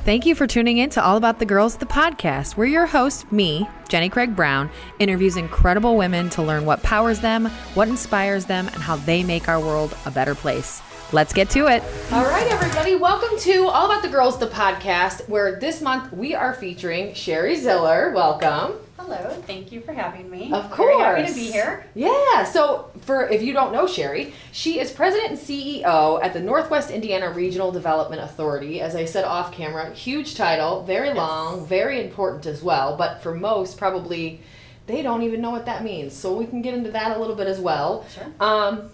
Thank you for tuning in to All About the Girls, the podcast. We're your host, me, Jenny Craig Brown, interviews incredible women to learn what powers them, what inspires them, and how they make our world a better place. Let's get to it. All right, everybody. Welcome to All About the Girls, the podcast, where this month we are featuring Sherri Ziller. Welcome. Hello. Thank you for having me. Of course. Very happy to be here. Yeah. So, if you don't know Sherri, she is president and CEO at the Northwest Indiana Regional Development Authority. As I said off camera, huge title, very long, very important as well. But for most, probably, they don't even know what that means. So we can get into that a little bit as well. Sure.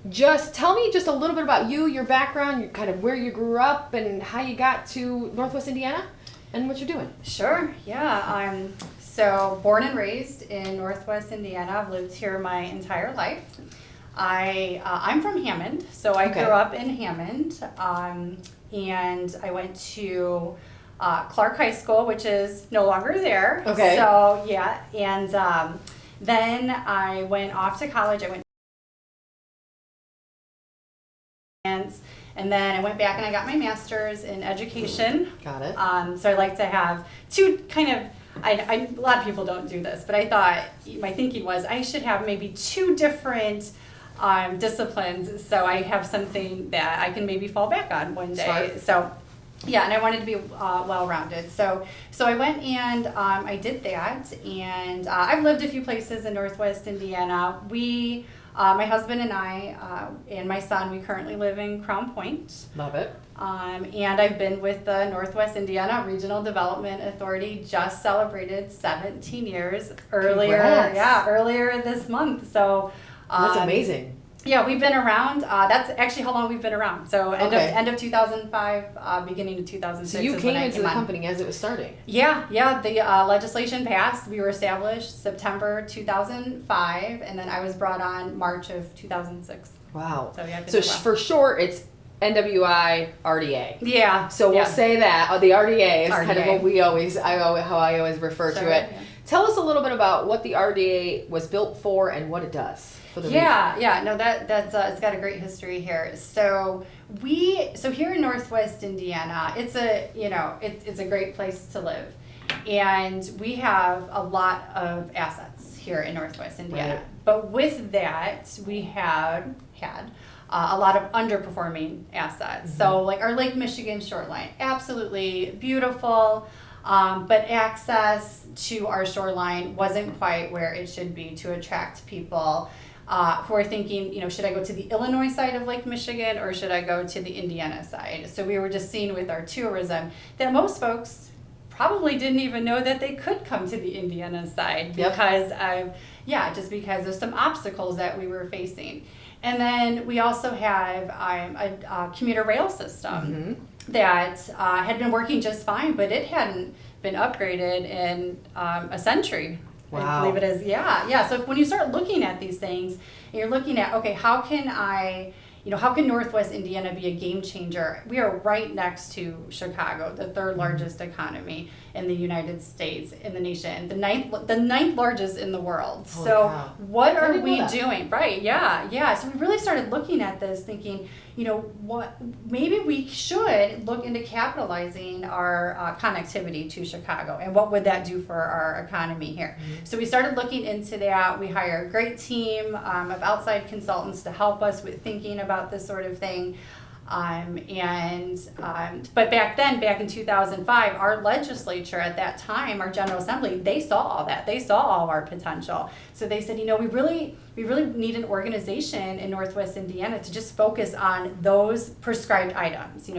Just tell me just a little bit about you, your background, kind of where you grew up, and how you got to Northwest Indiana, and what you're doing. Sure. Yeah. I'm so born and raised in Northwest Indiana. I've lived here my entire life. I'm from Hammond, so I grew up in Hammond, and I went to Clark High School, which is no longer there. Okay. So yeah, and then I went off to college. And then I went back and I got my master's in education. Got it. So I like to have two kind of, a lot of people don't do this, but I thought, my thinking was I should have maybe two different disciplines so I have something that I can maybe fall back on one day. Smart. So yeah, and I wanted to be well-rounded. So I went and I did that, and I've lived a few places in Northwest Indiana. My husband and I and my son, we currently live in Crown Point. Love it. And I've been with the Northwest Indiana Regional Development Authority, just celebrated 17 years earlier. Congrats. Yeah, earlier this month. So That's amazing. Yeah, we've been around. That's actually how long we've been around. So end of 2005, beginning of 2006. So you came into the company as it was starting. Yeah. The legislation passed. We were established September 2005, and then I was brought on March of 2006. Wow. So yeah. So for short, it's NWI RDA. Yeah. So we'll say that the RDA is kind of what how I always refer to it. Yeah. Tell us a little bit about what the RDA was built for and what it does. Yeah, that's it's got a great history here. So here in Northwest Indiana, it's a great place to live, and we have a lot of assets here in Northwest Indiana. Right. But with that, we had a lot of underperforming assets. Mm-hmm. So like our Lake Michigan shoreline, absolutely beautiful. But access to our shoreline wasn't quite where it should be to attract people who are thinking, should I go to the Illinois side of Lake Michigan or should I go to the Indiana side? So we were just seeing with our tourism that most folks probably didn't even know that they could come to the Indiana side because of some obstacles that we were facing. And then we also have a commuter rail system that had been working just fine, but it hadn't been upgraded in a century. Wow. I believe it is. Yeah. So when you start looking at these things, and you're looking at, okay, how can Northwest Indiana be a game changer? We are right next to Chicago, the third largest economy in the United States, in the nation, the ninth largest in the world. Holy so cow. What are we doing? Right. Yeah. So we really started looking at this thinking, maybe we should look into capitalizing our connectivity to Chicago, and what would that do for our economy here? Mm-hmm. So we started looking into that. We hired a great team of outside consultants to help us with thinking about this sort of thing. But back in 2005, our legislature at that time, our General Assembly, they saw all that. They saw all of our potential. So they said, we really need an organization in Northwest Indiana to just focus on those prescribed items.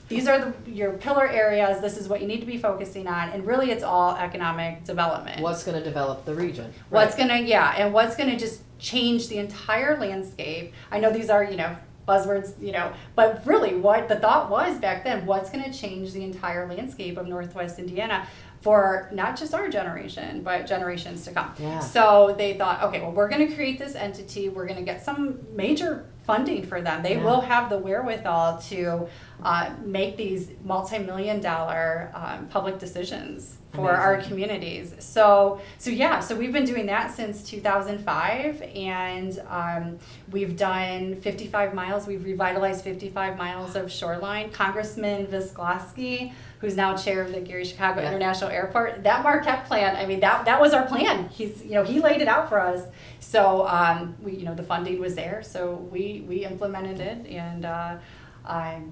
These are your pillar areas. This is what you need to be focusing on. And really, it's all economic development. What's going to develop the region? What's going to just change the entire landscape. I know these are, buzzwords, but really what the thought was back then, what's going to change the entire landscape of Northwest Indiana for not just our generation, but generations to come. Yeah. So they thought, okay, well, we're going to create this entity. We're going to get some major funding for them. They will have the wherewithal to make these multi-million-dollar public decisions for our communities. So we've been doing that since 2005, and we've done 55 miles. We've revitalized 55 miles of shoreline. Congressman Visklosky, who's now chair of the Gary Chicago International Airport, that Marquette plan, I mean, that was our plan. He laid it out for us. So the funding was there, so we implemented it, and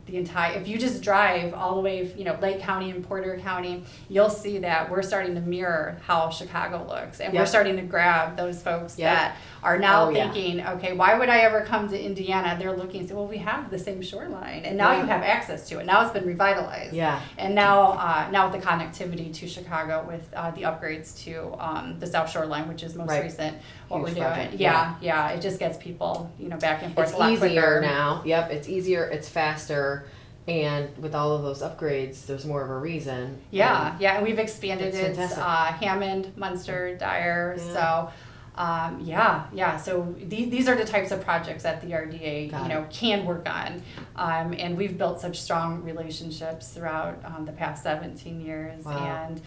if you just drive all the way, Lake County and Porter County, you'll see that we're starting to mirror how Chicago looks, and we're starting to grab those folks that are now thinking, okay, why would I ever come to Indiana? They're looking and say, well, we have the same shoreline, and now you have access to it. Now it's been revitalized. Yeah. And now with the connectivity to Chicago, with the upgrades to the South Shoreline, which is most recent, what we're doing. Yeah, it just gets people, back and forth. It's a lot easier quicker. now. Yep, it's easier. It's faster. And with all of those upgrades, there's more of a reason. And we've expanded it. Hammond, Munster, Dyer. So, So these are the types of projects that the RDA, can work on. And we've built such strong relationships throughout the past 17 years. Wow. And,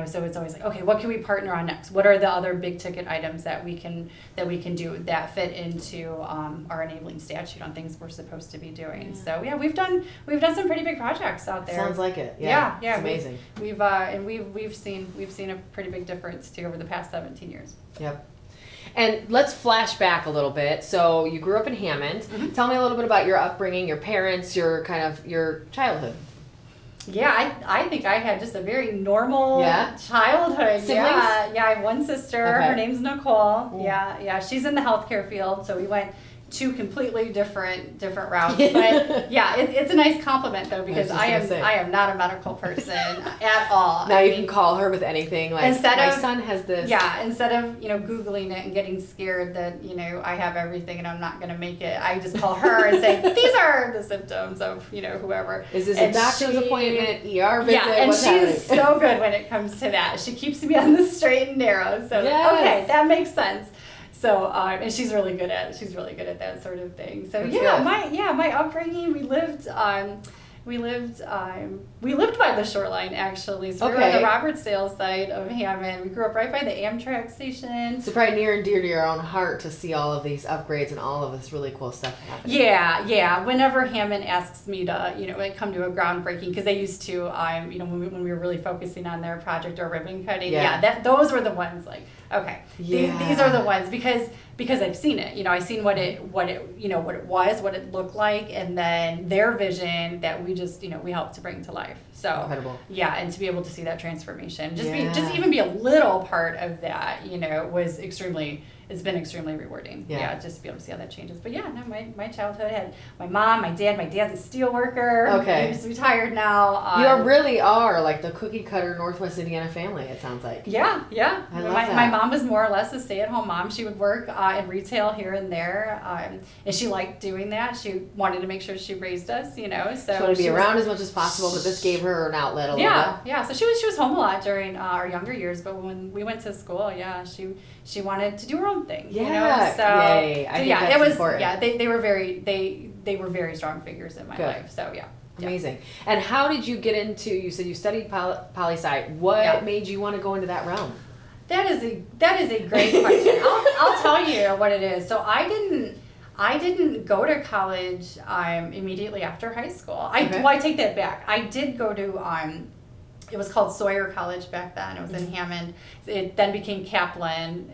so it's always like, okay, what can we partner on next? What are the other big ticket items that we can do that fit into our enabling statute on things we're supposed to be doing? So we've done some pretty big projects out there. Sounds like it. Yeah. It's amazing. We've seen a pretty big difference too over the past 17 years. Yep. And let's flash back a little bit. So you grew up in Hammond. Mm-hmm. Tell me a little bit about your upbringing, your parents, your childhood. Yeah, I think I had just a very normal childhood. Siblings? Yeah, I have one sister. Okay. Her name's Nicole. Ooh. Yeah, she's in the healthcare field, so we went two completely different routes. But it's a nice compliment though, because I am not a medical person at all. Now you can call her with anything. Like, my son has this. Yeah, instead of Googling it and getting scared that I have everything and I'm not going to make it, I just call her and say, these are the symptoms of whoever. Is this a doctor's appointment, ER visit? Yeah, and she's so good when it comes to that. She keeps me on the straight and narrow. So okay, that makes sense. So and she's really good at that sort of thing. So my upbringing, we lived by the shoreline actually. So we were on the Robertsdale side of Hammond. We grew up right by the Amtrak station. So probably near and dear to your own heart to see all of these upgrades and all of this really cool stuff happening. Yeah. Whenever Hammond asks me to come to a groundbreaking, because they used to when we were really focusing on their project or ribbon cutting. Those were the ones like. Okay, these are the ones because I've seen it. I've seen what it was, what it looked like, and then their vision that we just we helped to bring to life. So incredible. Yeah, and to be able to see that transformation, just even be a little part of that, was extremely. It's been extremely rewarding. Yeah, just to be able to see how that changes. But my childhood had my mom, my dad. My dad's a steel worker. Okay. He's retired now. You really are like the cookie cutter Northwest Indiana family, it sounds like. Yeah. I love that. My mom was more or less a stay-at-home mom. She would work in retail here and there, and she liked doing that. She wanted to make sure she raised us, So she wanted to be around as much as possible, but this gave her an outlet a little bit. Yeah. So she was home a lot during our younger years, but when we went to school, she wanted to do her own thing. Yeah. So yay. I think that's important. Yeah, they were very strong figures in my life. So Amazing. And how did you get into? You said you studied poli-sci. What made you want to go into that realm? That is a great question. I'll tell you what it is. So I didn't go to college immediately after high school. I take that back. I did go to it was called Sawyer College back then. It was in Hammond. It then became Kaplan.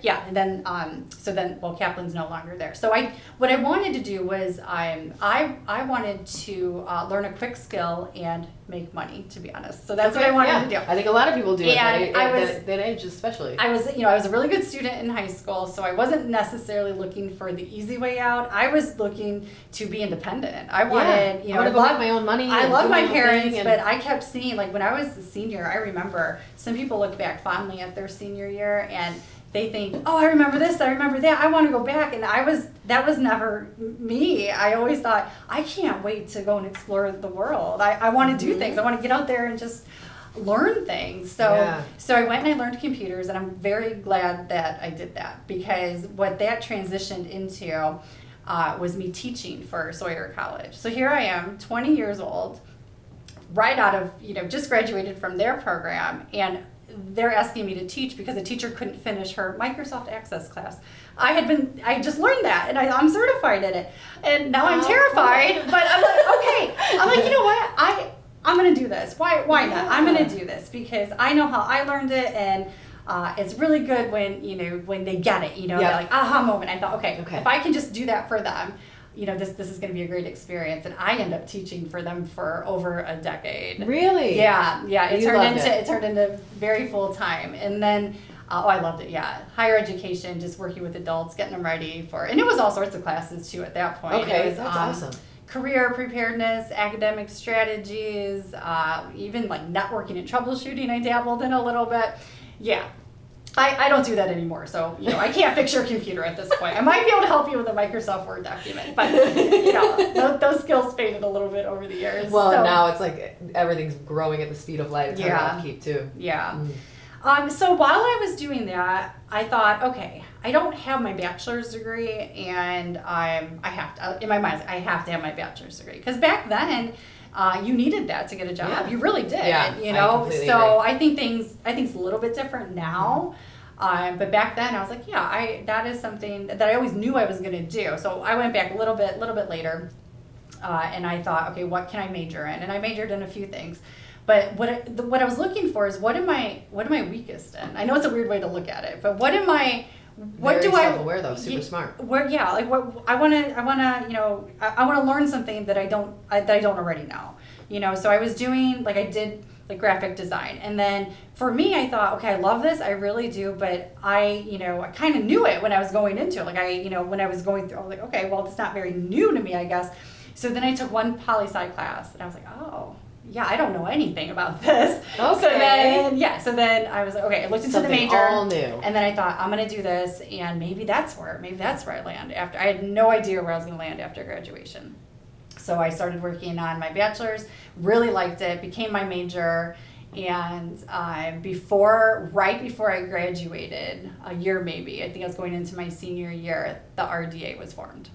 Yeah, and then Kaplan's no longer there. So what I wanted to do was I wanted to learn a quick skill and make money, to be honest. So that's what I wanted to do. I think a lot of people do at that age especially. I was a really good student in high school, so I wasn't necessarily looking for the easy way out. I was looking to be independent. I wanted, I love my own money. I love my parents, but I kept seeing, like when I was a senior, I remember some people look back fondly at their senior year and they think, oh, I remember this, I remember that, I want to go back. And that was never me. I always thought, I can't wait to go and explore the world. I want to do things. I want to get out there and just learn things. So I went and I learned computers, and I'm very glad that I did that, because what that transitioned into was me teaching for Sawyer College. So here I am, 20 years old, right out of, just graduated from their program, and they're asking me to teach because a teacher couldn't finish her Microsoft Access class. I just learned that, and I'm certified in it, and now I'm terrified, but I'm like, okay. I'm like, you know what? I'm going to do this. Why not? I'm going to do this because I know how I learned it, and it's really good when they get it, they're like, aha moment. I thought, okay, if I can just do that for them, this is going to be a great experience. And I end up teaching for them for over a decade. Really? Yeah. It turned into very full time. And then, I loved it. Yeah. Higher education, just working with adults, getting them ready and it was all sorts of classes too at that point. Okay. It was, that's awesome. Career preparedness, academic strategies, even like networking and troubleshooting I dabbled in a little bit. Yeah. I don't do that anymore, so I can't fix your computer at this point. I might be able to help you with a Microsoft Word document, but those skills faded a little bit over the years. Well, so, now it's like everything's growing at the speed of light. It's hard to keep too. Yeah. So while I was doing that, I thought, okay, I don't have my bachelor's degree, and I have to, in my mind, I have to have my bachelor's degree because back then. You needed that to get a job. Yeah. You really did. Yeah, So I think it's a little bit different now. But back then I was like, that is something that I always knew I was going to do. So I went back a little bit later, and I thought, okay, what can I major in? And I majored in a few things. But what I was looking for is what am I weakest in? I know it's a weird way to look at it, but what am I? What do I? Self-aware though, super smart. What I want to learn something that I don't already know. So I was doing I did graphic design, and then for me I thought, okay, I love this, I really do, but I kind of knew it when I was going into it. When I was going through, I was like, okay, well, it's not very new to me, I guess. So then I took one poli-sci class, and I was like, oh. Yeah, I don't know anything about this. Okay. So then I was like, okay, I looked into something the major. All new. And then I thought, I'm going to do this, and maybe that's where I land after. I had no idea where I was going to land after graduation. So I started working on my bachelor's, really liked it, became my major, and right before I graduated, a year maybe, I think I was going into my senior year, the RDA was formed.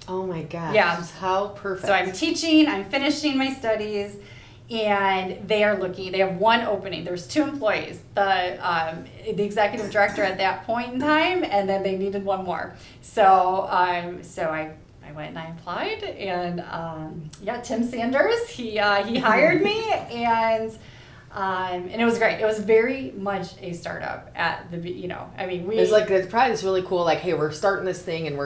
Oh my gosh. Yeah. How perfect. So I'm teaching, I'm finishing my studies, and they have one opening. There's 2 employees, the executive director at that point in time, and then they needed one more. So I went and I applied, and Tim Sanders, he hired me, and it was great. It was very much a startup at the it's probably this really cool hey, we're starting this thing, and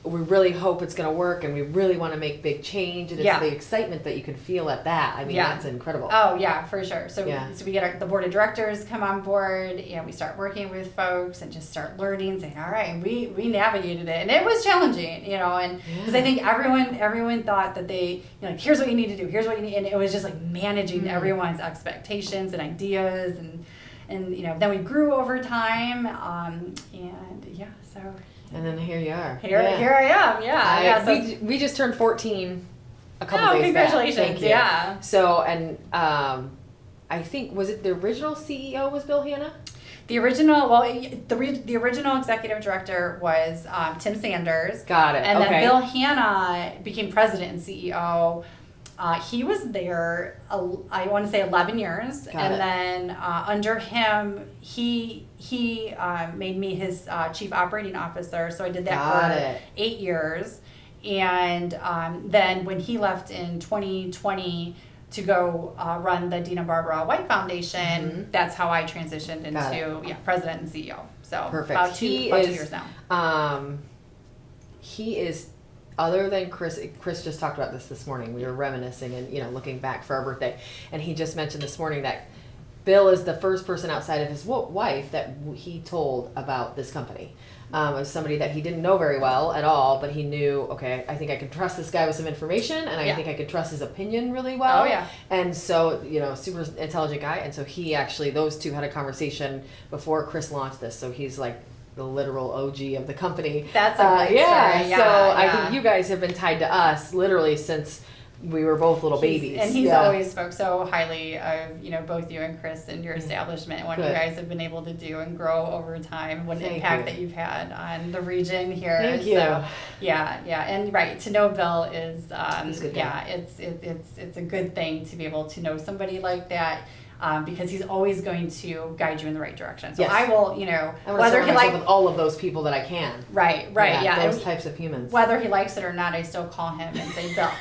we really hope it's going to work, and we really want to make big change, and it's the excitement that you can feel at that. That's incredible. Oh yeah, for sure. So we get the board of directors come on board, and we start working with folks and just start learning, saying, all right, and we navigated it, and it was challenging, and because I think everyone thought that they, here's what you need to do, here's what you need, and it was just managing everyone's expectations and ideas, and then we grew over time, And then here you are. Here I am. Yeah. We just turned 14 a couple days congratulations. back. Thank you. Yeah. So, and I think, was it the original CEO was Bill Hanna? The original executive director was Tim Sanders. Got it. And then Bill Hanna became president and CEO. He was there, I want to say 11 years. Then under him, he made me his chief operating officer. So I did that for 8 years. And then when he left in 2020 to go run the Dina Barbara White Foundation, that's how I transitioned into president and CEO. So perfect. About 2 years now. He is... Other than Chris just talked about this morning. We were reminiscing and looking back for our birthday, and he just mentioned this morning that Bill is the first person outside of his wife that he told about this company. It was somebody that he didn't know very well at all, but he knew, okay, I think I can trust this guy with some information, and I think I can trust his opinion really well. Oh yeah. And so super intelligent guy, and so he actually, those two had a conversation before Chris launched this. So he's the literal OG of the company. That's a great story. So I think you guys have been tied to us literally since we were both little babies. And he's always spoke so highly of, both you and Chris and your establishment and what you guys have been able to do and grow over time, what impact that you've had on the region here. Thank you. So, yeah. And right, to know Bill is, it's a good thing to be able to know somebody like that. Because he's always going to guide you in the right direction. So I will, whether he likes with all of those people that I can. Right, yeah. Those types of humans. Whether he likes it or not, I still call him and say, Bill.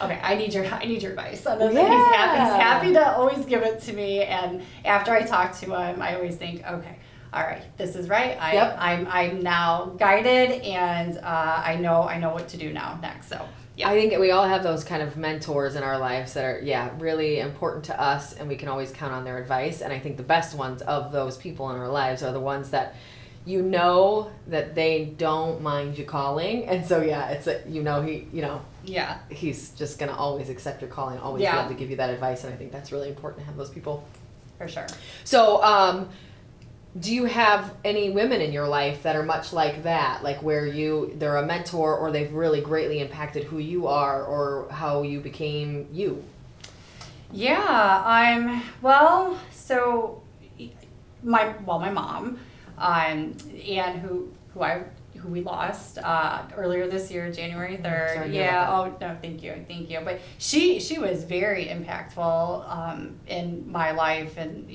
Okay, I need your advice on this. Yeah. He's happy to always give it to me. And after I talk to him, I always think, okay, all right, this is right. I'm now guided, and I know what to do next. So. Yeah. I think we all have those kind of mentors in our lives that are, really important to us, and we can always count on their advice. And I think the best ones of those people in our lives are the ones that that they don't mind you calling. And so, he's just going to always accept your calling, always be able to give you that advice. And I think that's really important to have those people. For sure. So, do you have any women in your life that are much like that, like where they're a mentor or they've really greatly impacted who you are or how you became you? Yeah, my mom, and who we lost earlier this year, January 3rd. Sorry Oh no, thank you. But she was very impactful in my life, and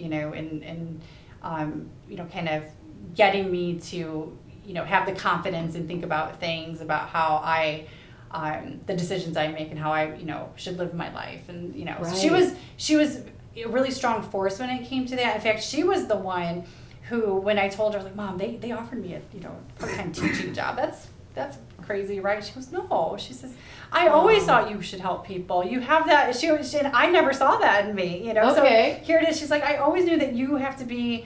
kind of getting me to, have the confidence and think about things, about how the decisions I make and how I, should live my life. And, Right. she was a really strong force when it came to that. In fact, she was the one who, when I told her, like, Mom, they offered me a, part-time teaching job. That's crazy, right? She goes, no. She says, I always thought you should help people. You have that. And I never saw that in me, Okay. So here it is. She's like, I always knew that you have to be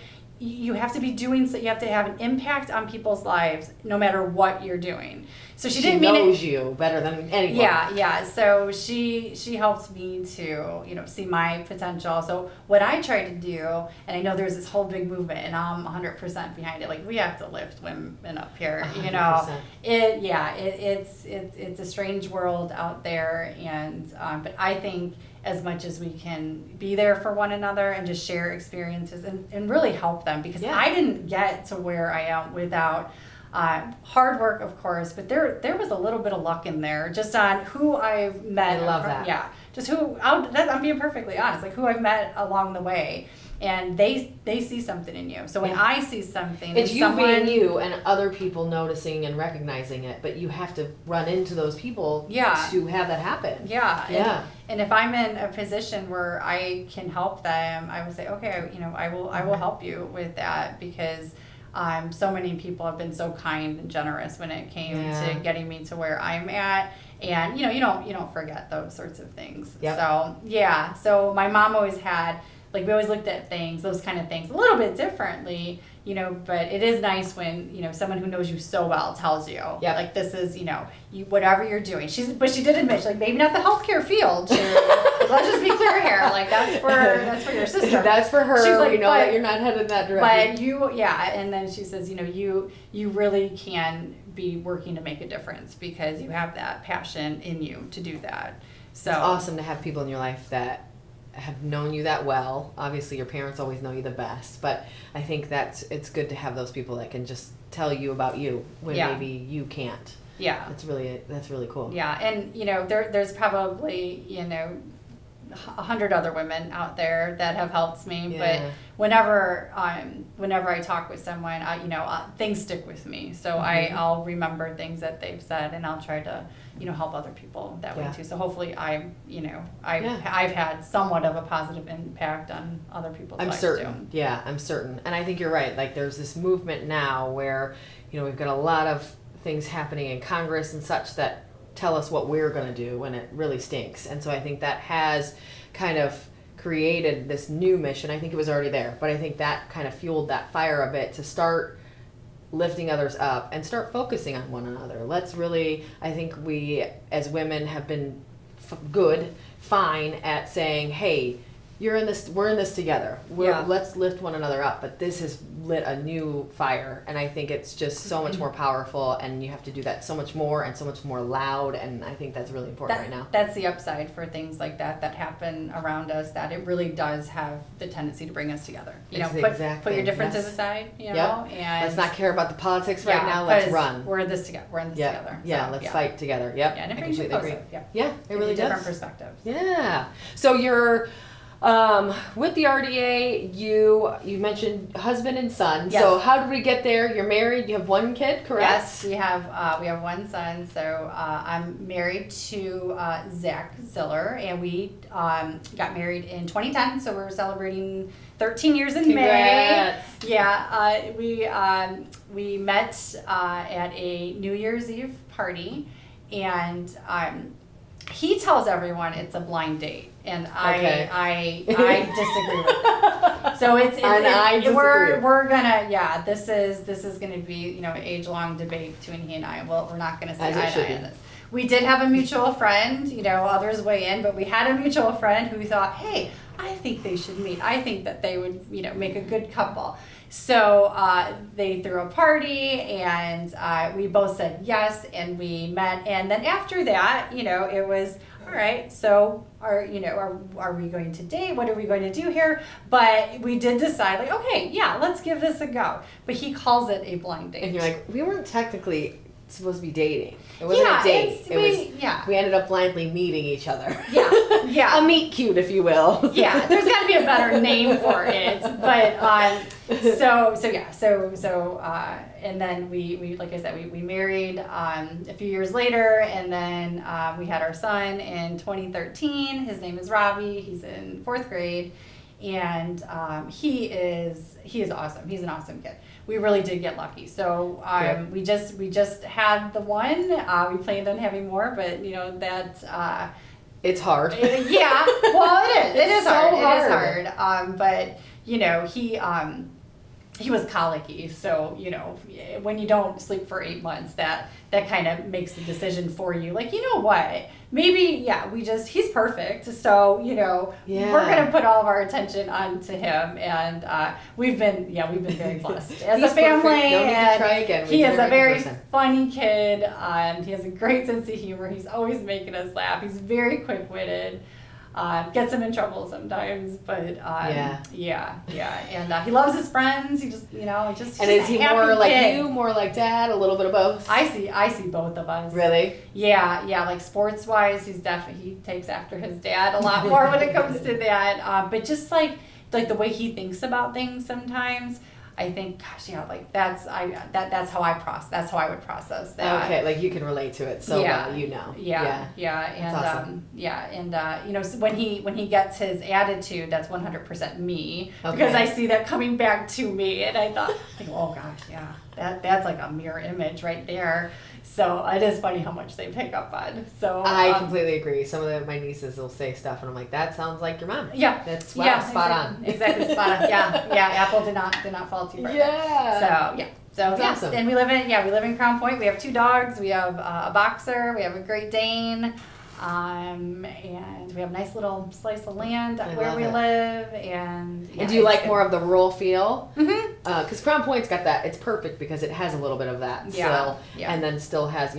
doing so. You have to have an impact on people's lives, no matter what you're doing. So she didn't mean it. She knows you better than anyone. Yeah. So she helped me to see my potential. So what I try to do, and I know there's this whole big movement, and I'm 100% behind it. Like, we have to lift women up here. 100%. It's a strange world out there, and but I think as much as we can be there for one another and just share experiences and really help them, because I didn't get to where I am without hard work, of course, but there was a little bit of luck in there, just on who I've met. I love that. Yeah, just I'm being perfectly honest, like who I've met along the way. And they see something in you. So when I see something, it's you being you and other people noticing and recognizing it, but you have to run into those people to have that happen. Yeah. And if I'm in a position where I can help them, I would say, okay, I will help you with that, because so many people have been so kind and generous when it came to getting me to where I'm at. And you don't forget those sorts of things. Yep. So my mom always had, like, we always looked at things, those kind of things, a little bit differently, but it is nice when, someone who knows you so well tells you, like, this is, whatever you're doing. But she did admit, like, maybe not the healthcare field. Let's just be clear here. Like, that's for your sister. That's for her. She's like, that you're not headed that direction. But and then she says, you really can be working to make a difference because you have that passion in you to do that. So it's awesome to have people in your life that have known you that well. Obviously your parents always know you the best, but I think it's good to have those people that can just tell you about you when maybe you can't. That's really cool. And there's probably 100 other women out there that have helped me, but whenever I talk with someone, things stick with me, so I'll remember things that they've said, and I'll try to help other people that way too. So hopefully I've had somewhat of a positive impact on other people's lives too. I'm certain. And I think you're right. Like, there's this movement now where we've got a lot of things happening in Congress and such that tell us what we're going to do when it really stinks. And so I think that has kind of created this new mission. I think it was already there, but I think that kind of fueled that fire a bit to start lifting others up and start focusing on one another. I think we as women have been fine at saying, hey, we're in this together. Yeah. Let's lift one another up. But this has lit a new fire, and I think it's just so much more powerful, and you have to do that so much more and so much more loud, and I think that's really important right now. That's the upside for things like that happen around us, that it really does have the tendency to bring us together. Put your differences aside, and let's not care about the politics right now. Let's run. We're in this together. Yeah, let's fight together. Yep. Yeah, and it brings you closer. Yeah, it really does. Different perspectives. Yeah. So you're with the RDA. You mentioned husband and son. Yes. So how did we get there? You're married. You have one kid, correct? Yes, we have one son. So I'm married to Zach Ziller, and we got married in 2010. So we're celebrating 13 years in Congrats. May. Yeah, we met at a New Year's Eve party, and he tells everyone it's a blind date, and I disagree with that. So we're gonna this is gonna be an age-long debate between he and I. Well, we're not gonna say eye to eye on this. We did have a mutual friend, others weigh in, but we had a mutual friend who thought, hey, I think they should meet. I think that they would, make a good couple. So they threw a party, and we both said yes, and we met. And then after that, it was, all right, so are we going to date? What are we going to do here? But we did decide, okay, yeah, let's give this a go. But he calls it a blind date. And you're like, we weren't technically supposed to be dating. It wasn't a date. We ended up blindly meeting each other. Yeah. A meet cute, if you will. Yeah, there's got to be a better name for it. But and then we like I said, we married a few years later, and then we had our son in 2013. His name is Robbie. He's in 4th grade, and he is awesome. He's an awesome kid. We really did get lucky. So we just had the one. We planned on having more, but that. It's hard. Well, it is. It is so hard. hard. It is hard. But he was colicky. So when you don't sleep for 8 months, that kind of makes the decision for you. Like, what? Maybe he's perfect. So we're gonna put all of our attention onto him, and we've been very blessed as a family. Perfect. No need to try again. He is a very funny kid. He has a great sense of humor. He's always making us laugh. He's very quick-witted. Gets him in trouble sometimes, but and he loves his friends. He just And is he more like you, more like Dad, a little bit of both? I see both of us. Really? Yeah. Like sports wise, he takes after his dad a lot more when it comes to that. But just like the way he thinks about things sometimes. I think, gosh, that's how I process. That's how I would process that. Okay, like you can relate to it so well, Yeah, and awesome. So when he gets his attitude, that's 100% me, okay. Because I see that coming back to me, and I think, oh gosh, yeah, that's like a mirror image right there. So it is funny how much they pick up on. So I completely agree. Some of my nieces will say stuff, and I'm like, "That sounds like your mom." Yeah, that's spot on. Exactly, spot on. Yeah. Apple did not fall too far. Yeah. So that's awesome. And we live in Crown Point. We have 2 dogs. We have a boxer. We have a Great Dane. And we have a nice little slice of land where we live. And do you like more of the rural feel? Mm-hmm. Because Crown Point's got that. It's perfect because it has a little bit of that still, and then still has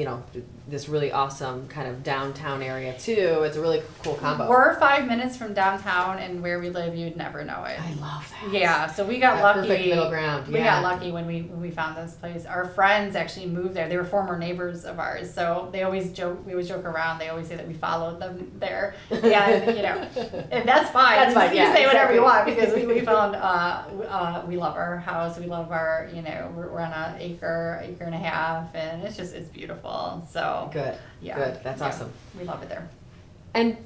this really awesome kind of downtown area too. It's a really cool combo. We're 5 minutes from downtown, and where we live, you'd never know it. I love that. Yeah, so we got lucky. Perfect middle ground. We got lucky when we found this place. Our friends actually moved there. They were former neighbors of ours, so they always joke. We always joke around. They always say that we followed them there. And and that's fine. That's fine. You say whatever you want, because we found we love our house. We love our we're on an acre and a half, and it's beautiful. So. Good. Yeah. Good. That's awesome. We love it there. And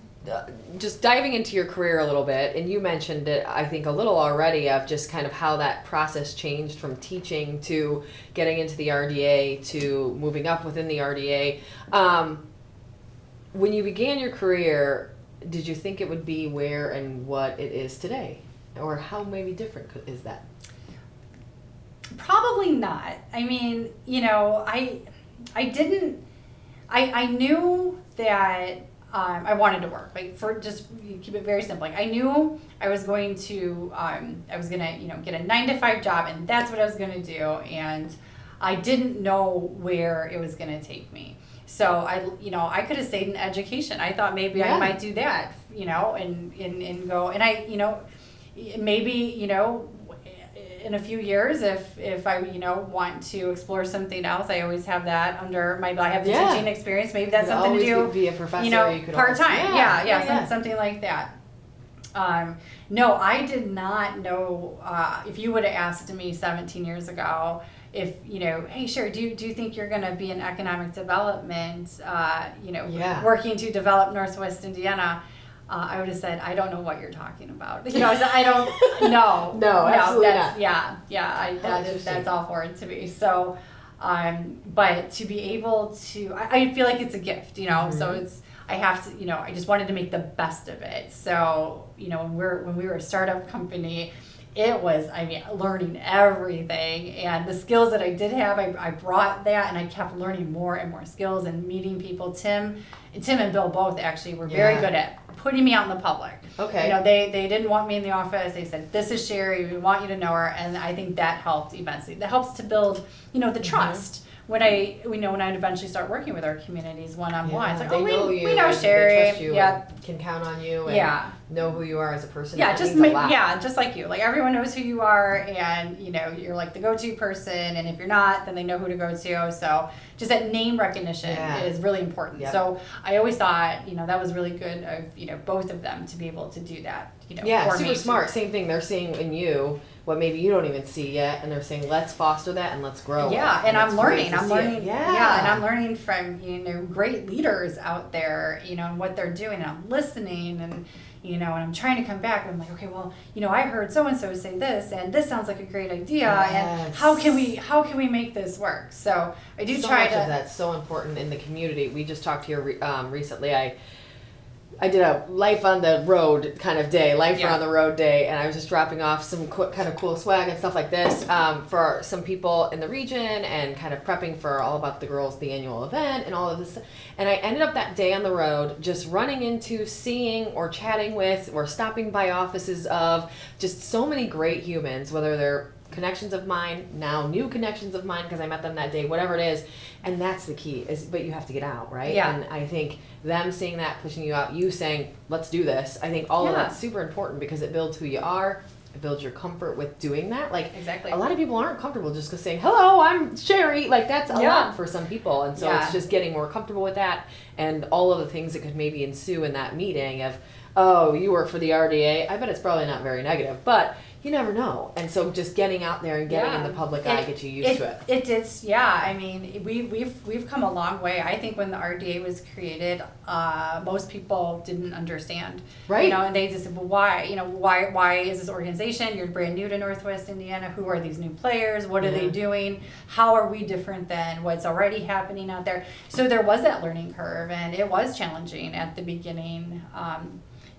just diving into your career a little bit, and you mentioned it, I think, a little already, of just kind of how that process changed from teaching to getting into the RDA to moving up within the RDA. When you began your career, did you think it would be where and what it is today? Or how maybe different is that? Probably not. I mean, I didn't. I knew that I wanted to work. Like, for just keep it very simple. Like, I knew I was going to, get a 9-to-5 job, and that's what I was gonna do. And I didn't know where it was gonna take me. So I could have stayed in education. I thought maybe I might do that, and go. And I, maybe, in a few years, if I, want to explore something else, I always have that under my, I have the teaching experience. Maybe that's something to do, be a professor, part-time. Something like that. No, I did not know, if you would have asked me 17 years ago, if, hey, Sherri, do you think you're going to be in economic development, working to develop Northwest Indiana? I would have said, I don't know what you're talking about. I don't know. No, absolutely not. That's all foreign to me. So, but to be able to, I feel like it's a gift, so I have to, I just wanted to make the best of it. So, when we were a startup company, it was, learning everything, and the skills that I did have, I brought that, and I kept learning more and more skills and meeting people. Tim and Bill both actually were very good at putting me out in the public. Okay. They didn't want me in the office. They said, this is Sherri, we want you to know her, and I think that helped immensely. That helps to build, the trust. When I eventually start working with our communities one-on-one, it's like, they know you, we know Sherri, they trust you, and can count on you, and know who you are as a person. Yeah, just like you. Like, everyone knows who you are, and you're like the go-to person, and if you're not, then they know who to go to. So just that name recognition is really important. Yep. So I always thought, that was really good of both of them to be able to do that. For super smart. Same thing. They're seeing in you what maybe you don't even see yet, and they're saying, let's foster that and let's grow. Yeah, and I'm learning. And I'm learning from great leaders out there, and what they're doing. And I'm listening, and and I'm trying to come back. And I'm like, okay, well, I heard so and so say this, and this sounds like a great idea. And how can we make this work? So I do try to. That's so important in the community. We just talked here recently. I did a life on the road kind of day, on the road day, and I was just dropping off some kind of cool swag and stuff like this for some people in the region, and kind of prepping for All About the Girls, the annual event, and all of this. And I ended up that day on the road just running into, seeing, or chatting with, or stopping by offices of just so many great humans, whether they're connections of mine, now new connections of mine because I met them that day, whatever it is. And that's the key, but you have to get out, right? Yeah. And I think them seeing that, pushing you out, you saying, let's do this, I think all of that's super important because it builds who you are, it builds your comfort with doing that. Like, exactly. A lot of people aren't comfortable just saying, hello, I'm Sherri. Like, that's a lot for some people. And so it's just getting more comfortable with that, and all of the things that could maybe ensue in that meeting of, oh, you work for the RDA. I bet it's probably not very negative, but you never know. And so just getting out there and getting in the public eye gets you used to it. It's I mean, we've come a long way. I think when the RDA was created, most people didn't understand. Right. And they just said, well, why is this organization? You're brand new to Northwest Indiana. Who are these new players? What are they doing? How are we different than what's already happening out there? So there was that learning curve, and it was challenging at the beginning.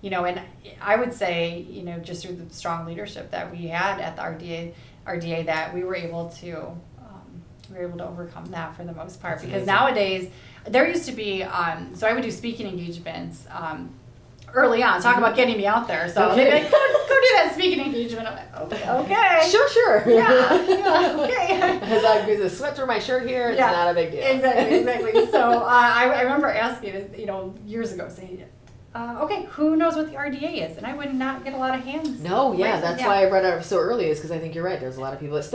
And I would say, just through the strong leadership that we had at the RDA, that we were able to overcome that for the most part. Because nowadays, there used to be, so I would do speaking engagements early on, talk about getting me out there. So they'd be like, go do that speaking engagement. I'm like, okay. Sure. Yeah, okay. As I do the sweat through my shirt here, it's not a big deal. Exactly. So I remember asking, years ago, saying, okay, who knows what the RDA is? And I would not get a lot of hands. No, that's why I brought it up so early, is because I think you're right. There's a lot of people that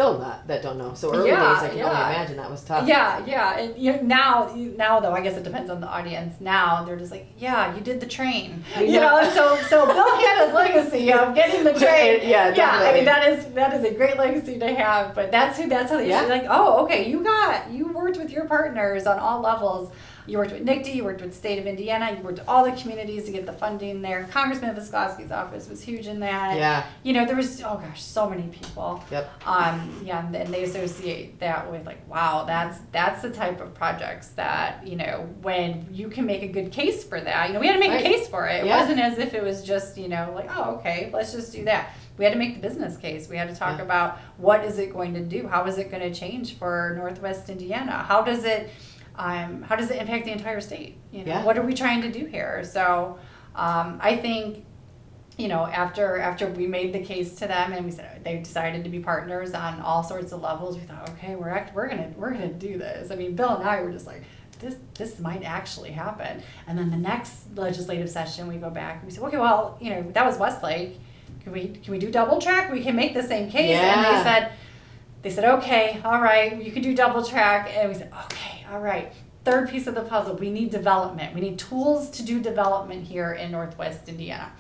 don't know. So early days, I can only imagine that was tough. Yeah. And now though, I guess it depends on the audience. Now they're just like, you did the train. So Bill had his legacy of getting the train. Yeah, definitely. I mean, that is a great legacy to have. But that's how they say, like, oh, okay, you worked with your partners on all levels. You worked with NICD, you worked with the state of Indiana, you worked with all the communities to get the funding there. Congressman Viscoski's office was huge in that. Yeah. There was, so many people. Yep. And they associate that with, like, wow, that's the type of projects that, when you can make a good case for that. We had to make a case for it. It wasn't as if it was just, like, oh, okay, let's just do that. We had to make the business case. We had to talk about what is it going to do? How is it going to change for Northwest Indiana? How does it how does it impact the entire state? Yeah. What are we trying to do here? So I think, after we made the case to them and we said they decided to be partners on all sorts of levels, we thought, okay, we're gonna do this. I mean, Bill and I were just like, this might actually happen. And then the next legislative session, we go back and we say, okay, well, that was Westlake. Can we do double track? We can make the same case. Yeah. And they said, okay, all right, you can do double track. And we said, okay, all right. Third piece of the puzzle, we need development. We need tools to do development here in Northwest Indiana.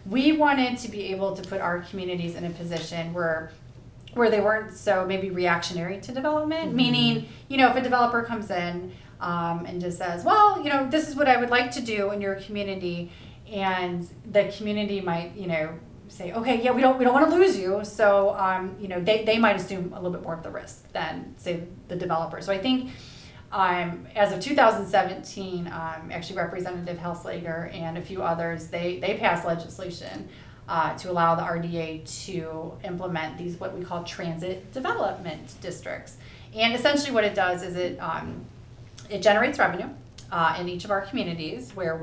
We wanted to be able to put our communities in a position where they weren't so maybe reactionary to development, meaning, if a developer comes in and just says, well, this is what I would like to do in your community, and the community might, say, okay, yeah, we don't want to lose you, so they might assume a little bit more of the risk than, say, the developer. So I think as of 2017, actually Representative Helslager and a few others, they passed legislation to allow the RDA to implement these what we call transit development districts. And essentially what it does is it generates revenue in each of our communities where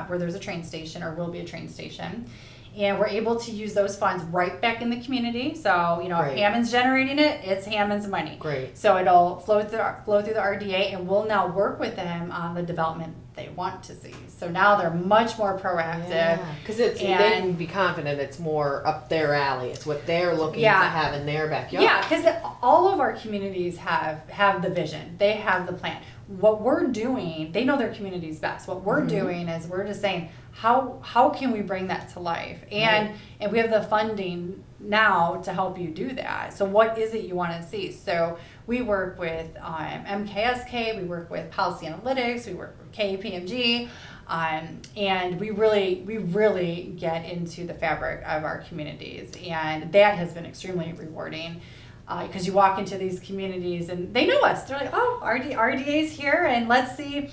there's a train station or will be a train station. And we're able to use those funds right back in the community. So, if Hammond's generating it, it's Hammond's money. Great. So it'll flow through the RDA, and we'll now work with them on the development they want to see. So now they're much more proactive. Yeah, because they can be confident it's more up their alley. It's what they're looking to have in their backyard. Yeah, because all of our communities have the vision. They have the plan. What we're doing, they know their communities best. What we're doing is we're just saying, how can we bring that to life? And we have the funding now to help you do that. So what is it you want to see? So we work with MKSK, we work with Policy Analytics, we work with KPMG, and we really get into the fabric of our communities, and that has been extremely rewarding. Because you walk into these communities and they know us. They're like, oh, RDA's here, and let's see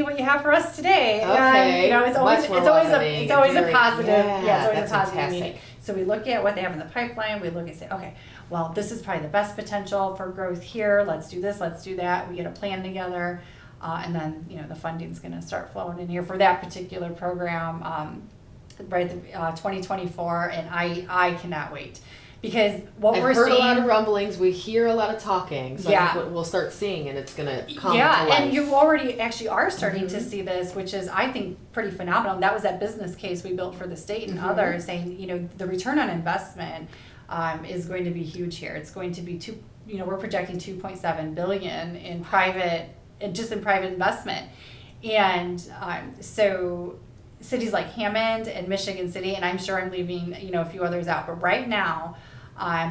what you have for us today. Okay. And, it's always a positive. It's always a positive fantastic meeting. So we look at what they have in the pipeline. We look and say, okay, well, this is probably the best potential for growth here. Let's do this. Let's do that. We get a plan together, and then the funding's going to start flowing in here for that particular program, right? 2024, and I cannot wait. Because we're seeing, a lot of rumblings, we hear a lot of talking, so I think we'll start seeing, and it's going to come to life. And you already actually are starting to see this, which is, I think, pretty phenomenal. And that was that business case we built for the state and others, saying, the return on investment is going to be huge here. It's going to be we're projecting $2.7 billion in private investment, and so cities like Hammond and Michigan City, and I'm sure I'm leaving a few others out, but right now,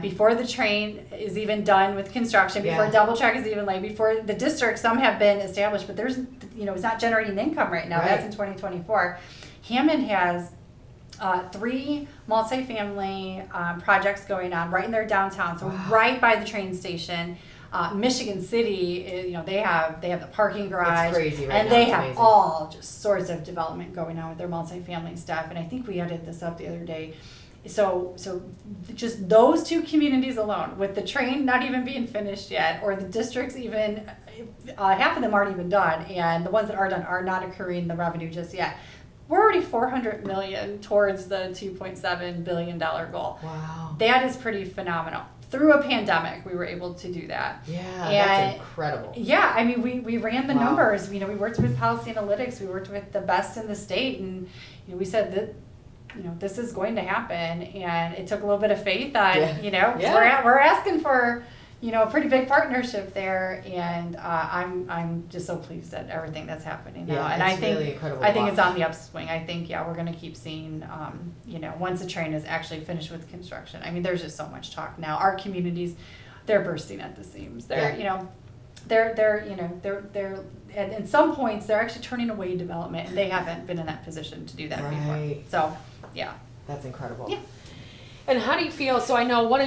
before the train is even done with construction, before double track is even laid, before the districts, some have been established, but there's it's not generating income right now. Right. That's in 2024. Hammond has 3 multifamily projects going on right in their downtown, so right by the train station. Michigan City, they have the parking garage, it's crazy right and now. they It's have amazing. all just sorts of development going on with their multifamily stuff. And I think we added this up the other day. So just those 2 communities alone, with the train not even being finished yet, or the districts even half of them aren't even done, and the ones that are done are not accruing the revenue just yet. We're already $400 million towards the $2.7 billion goal. Wow. That is pretty phenomenal. Through a pandemic, we were able to do that. Yeah, that's incredible. Yeah, I mean, we ran the numbers. We worked with Policy Analytics. We worked with the best in the state, and we said that this is going to happen. And it took a little bit of faith on we're asking for a pretty big partnership there, and I'm just so pleased at everything that's happening now. And I think really incredible I think it's on the upswing. I think we're going to keep seeing once the train is actually finished with construction. I mean, there's just so much talk now. Our communities, they're bursting at the seams. They're they're and in some points they're actually turning away development, and they haven't been in that position to do that before. So that's incredible. Yeah. And how do you feel? So I know one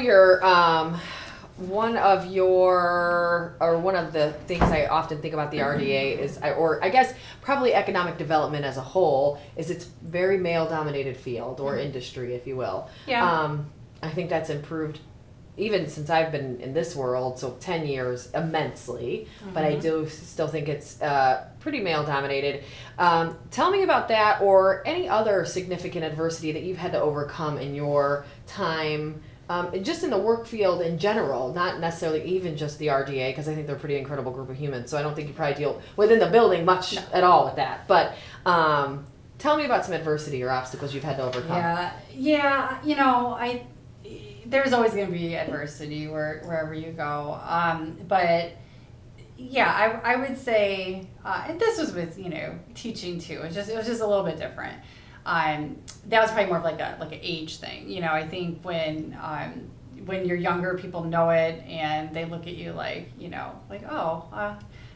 of the things I often think about the RDA is, I guess probably economic development as a whole, is it's very male-dominated field or industry, if you will. Yeah. I think that's improved even since I've been in this world, so 10 years, immensely, but I do still think it's pretty male dominated. Tell me about that, or any other significant adversity that you've had to overcome in your time, just in the work field in general, not necessarily even just the RDA, because I think they're a pretty incredible group of humans, so I don't think you probably deal within the building much at all with that. But tell me about some adversity or obstacles you've had to overcome. Yeah, there's always going to be adversity wherever you go. But yeah, I would say, and this was with, teaching too. It was just a little bit different. That was probably more of like an age thing. I think when you're younger, people know it and they look at you like,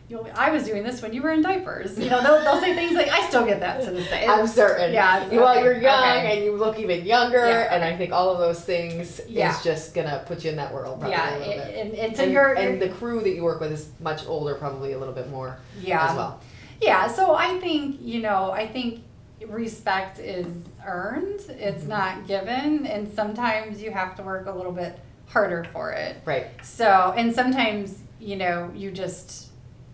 I was doing this when you were in diapers. They'll say things like, I still get that to this day. I'm certain. Yeah. Well, you're young and you look even younger, and I think all of those things is just gonna put you in that world probably a little bit. And so and the crew that you work with is much older, probably a little bit more as well. Yeah. So I think respect is earned. It's not given, and sometimes you have to work a little bit harder for it. Right. So, and sometimes you just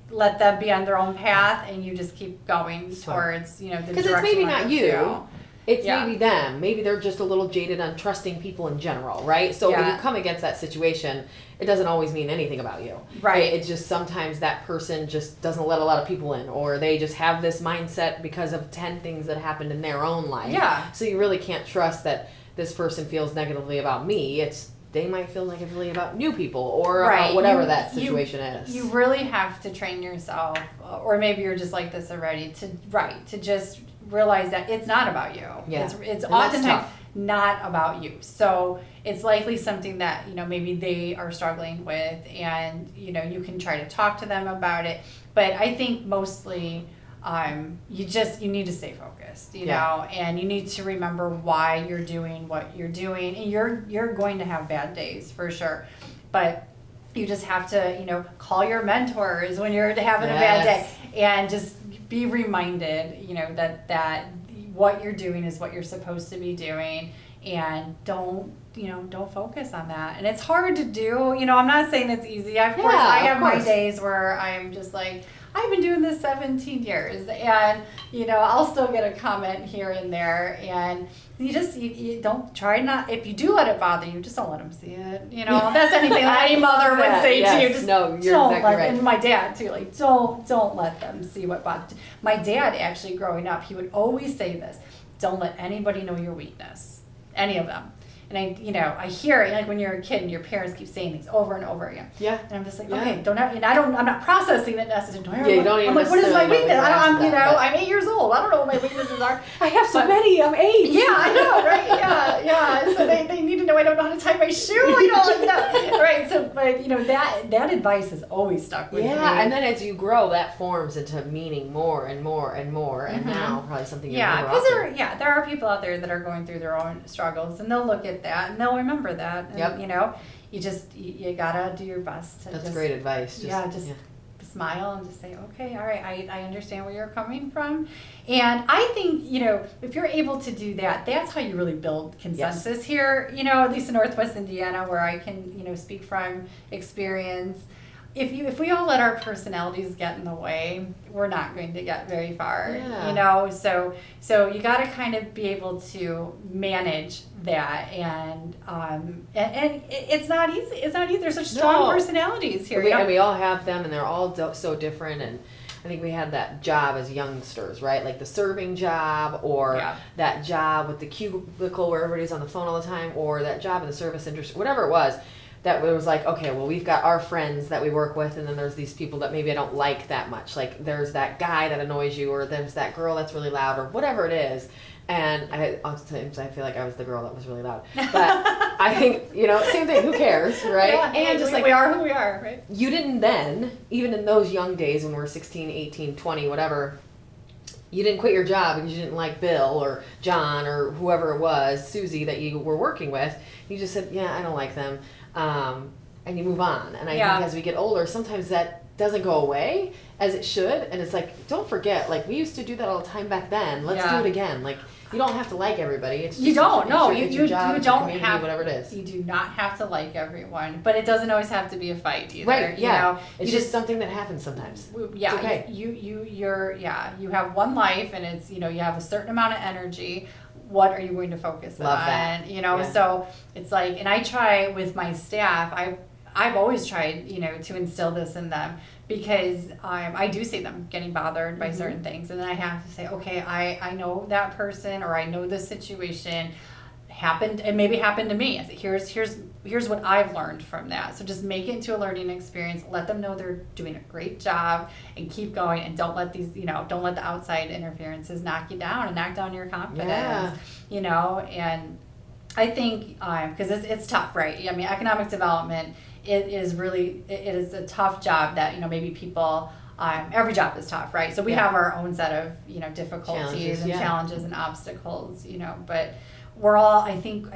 let them be on their own path, and you just keep going towards the direction. Because it's maybe not you. Go. It's maybe them. Maybe they're just a little jaded on trusting people in general, right? So when you come against that situation, it doesn't always mean anything about you. Right. It's just sometimes that person just doesn't let a lot of people in, or they just have this mindset because of 10 things that happened in their own life. Yeah. So you really can't trust that this person feels negatively about me. They might feel negatively about new people, or whatever that situation is. You really have to train yourself, or maybe you're just like this already, to just realize that it's not about you. Yeah. It's oftentimes not about you. So it's likely something that, maybe they are struggling with, and, you can try to talk to them about it. But I think mostly, you need to stay focused, and you need to remember why you're doing what you're doing. And you're going to have bad days for sure, but you just have to, call your mentors when you're having a bad day, and just be reminded, that what you're doing is what you're supposed to be doing, and don't focus on that. And it's hard to do. I'm not saying it's easy. Of course, I have my days where I'm just like, I've been doing this 17 years, and I'll still get a comment here and there, and you don't try not. If you do let it bother you, just don't let them see it. That's anything that any mother would say to you. Just you're don't exactly right. And my dad too. Like don't let them see what bothers. My dad actually growing up, he would always say this: don't let anybody know your weakness, any of them. And I hear it, like when you're a kid and your parents keep saying things over and over again. Yeah. And I'm just like, okay, I'm not processing it necessarily. You don't even I'm like, what is my weakness? I'm 8 years old. I don't know what my weaknesses are. I have so many. I'm 8. Yeah, I know, right? Yeah. So they need to know I don't know how to tie my shoe. Right. So, but that advice has always stuck with me. Yeah, and then as you grow, that forms into meaning more and more and more, and now probably something you remember often. Because there are people out there that are going through their own struggles, and they'll look at that and they'll remember that. And, you gotta do your best. That's great advice. Just smile and just say, okay, all right, I understand where you're coming from. And I think, if you're able to do that, that's how you really build consensus here, at least in Northwest Indiana, where I can, speak from experience. If we all let our personalities get in the way, we're not going to get very far. So you got to kind of be able to manage that, and it's not easy. It's not easy. There's such strong personalities here. And we all have them, and they're all so different. And I think we had that job as youngsters, right? Like the serving job, or that job with the cubicle where everybody's on the phone all the time, or that job in the service industry, whatever it was. That it was like, okay, well, we've got our friends that we work with, and then there's these people that maybe I don't like that much. Like there's that guy that annoys you, or there's that girl that's really loud, or whatever it is. And sometimes I feel like I was the girl that was really loud. But I think, same thing, who cares, right? Yeah, and just we are who we are, right? You didn't then, even in those young days when we're 16, 18, 20, whatever, you didn't quit your job because you didn't like Bill or John or whoever it was, Susie, that you were working with. You just said, I don't like them. And you move on. And I think as we get older, sometimes that doesn't go away as it should. And it's like, don't forget, like we used to do that all the time back then. Let's do it again. Like You don't have to like everybody. It's just You don't. No, it's your job, you it's your don't community, have whatever it is. You do not have to like everyone, but it doesn't always have to be a fight either. Right. Yeah. You know, it's you just something that happens sometimes. Yeah. It's okay. You have one life, and it's, you have a certain amount of energy. What are you going to focus Love on? that. Yeah. So it's like, and I try with my staff. I've always tried, to instill this in them, because I do see them getting bothered by certain things, and then I have to say, okay, I know that person, or I know this situation happened, and maybe happened to me. I say, here's what I've learned from that. So just make it into a learning experience. Let them know they're doing a great job, and keep going. And don't let don't let the outside interferences knock you down and knock down your confidence. Yeah. And I think because it's tough, right? I mean, economic development. It is a tough job that, maybe people, every job is tough, right? So we have our own set of, difficulties and challenges and obstacles, but we're all, I think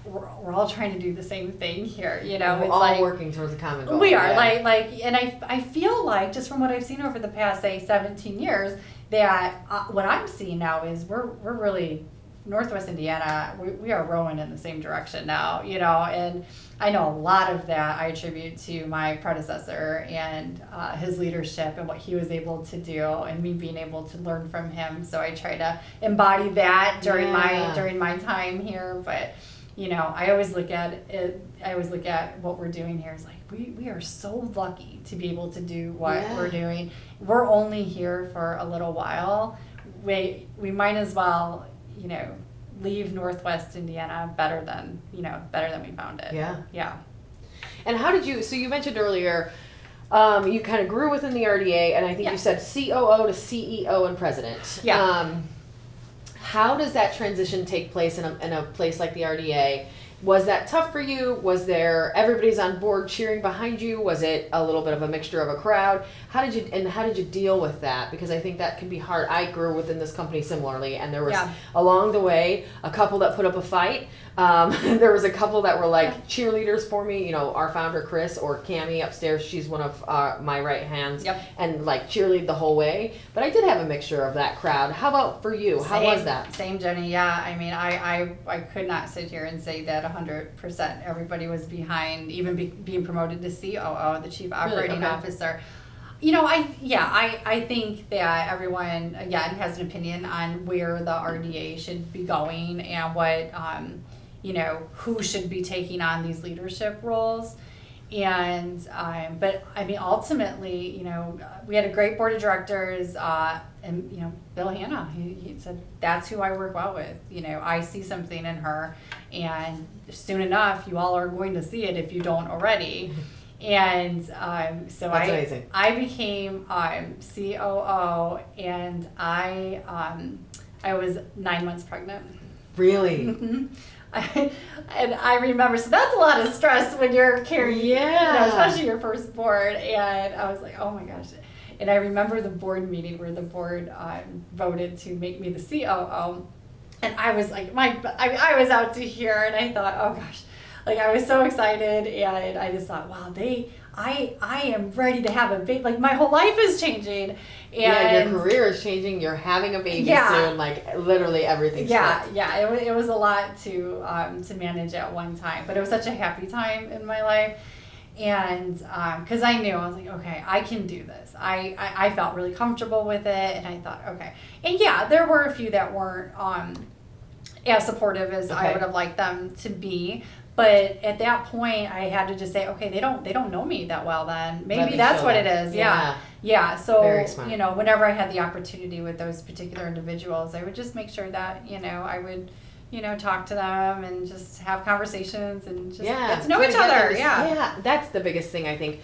we're all trying to do the same thing here, We're it's all like, working towards a common goal. we are, and I feel like, just from what I've seen over the past, say, 17 years, that what I'm seeing now is we're really, Northwest Indiana, we are rowing in the same direction now, and I know a lot of that I attribute to my predecessor and his leadership and what he was able to do, and me being able to learn from him. So I try to embody that during my time here. But I always look at it. I always look at what we're doing here as like we are so lucky to be able to do what we're doing. We're only here for a little while. We might as well leave Northwest Indiana better than we found it. Yeah. And how did you? So you mentioned earlier, you kind of grew within the RDA, and I think you said COO to CEO and president. Yeah. How does that transition take place in a place like the RDA? Was that tough for you? Was there everybody's on board cheering behind you? Was it a little bit of a mixture of a crowd? How did you deal with that? Because I think that can be hard. I grew within this company similarly, and there was along the way a couple that put up a fight. There was a couple that were like cheerleaders for me. Our founder Chris, or Cammie upstairs. She's one of my right hands, and like cheerlead the whole way. But I did have a mixture of that crowd. How about for you? How was that? Same, Jenny. Yeah, I mean, I could not sit here and say that 100% everybody was behind, even being promoted to COO, the Chief Operating Officer. I think that everyone, again, has an opinion on where the RDA should be going and what, who should be taking on these leadership roles. And, but I mean, ultimately, we had a great board of directors, and, Bill Hanna, he said, that's who I work well with. I see something in her, and soon enough, you all are going to see it if you don't already. And so I became COO, and I was 9 months pregnant. Really? Mm-hmm. And I remember, so that's a lot of stress when you're carrying, especially your first board. And I was like, oh my gosh. And I remember the board meeting where the board voted to make me the COO. And I was like, I was out to here, and I thought, oh gosh. Like, I was so excited, and I just thought, wow, I am ready to have a baby. Like, my whole life is changing. And your career is changing. You're having a baby soon. Like, literally everything's flipped. It was a lot to manage at one time. But it was such a happy time in my life. And because I knew, I was like, okay, I can do this. I felt really comfortable with it. And I thought, okay. And there were a few that weren't as supportive as I would have liked them to be. But at that point, I had to just say, okay, they don't know me that well. Then maybe that's what it is. Yeah. So whenever I had the opportunity with those particular individuals, I would just make sure that I would talk to them and just have conversations and just get to know each other. Yeah, that's the biggest thing, I think.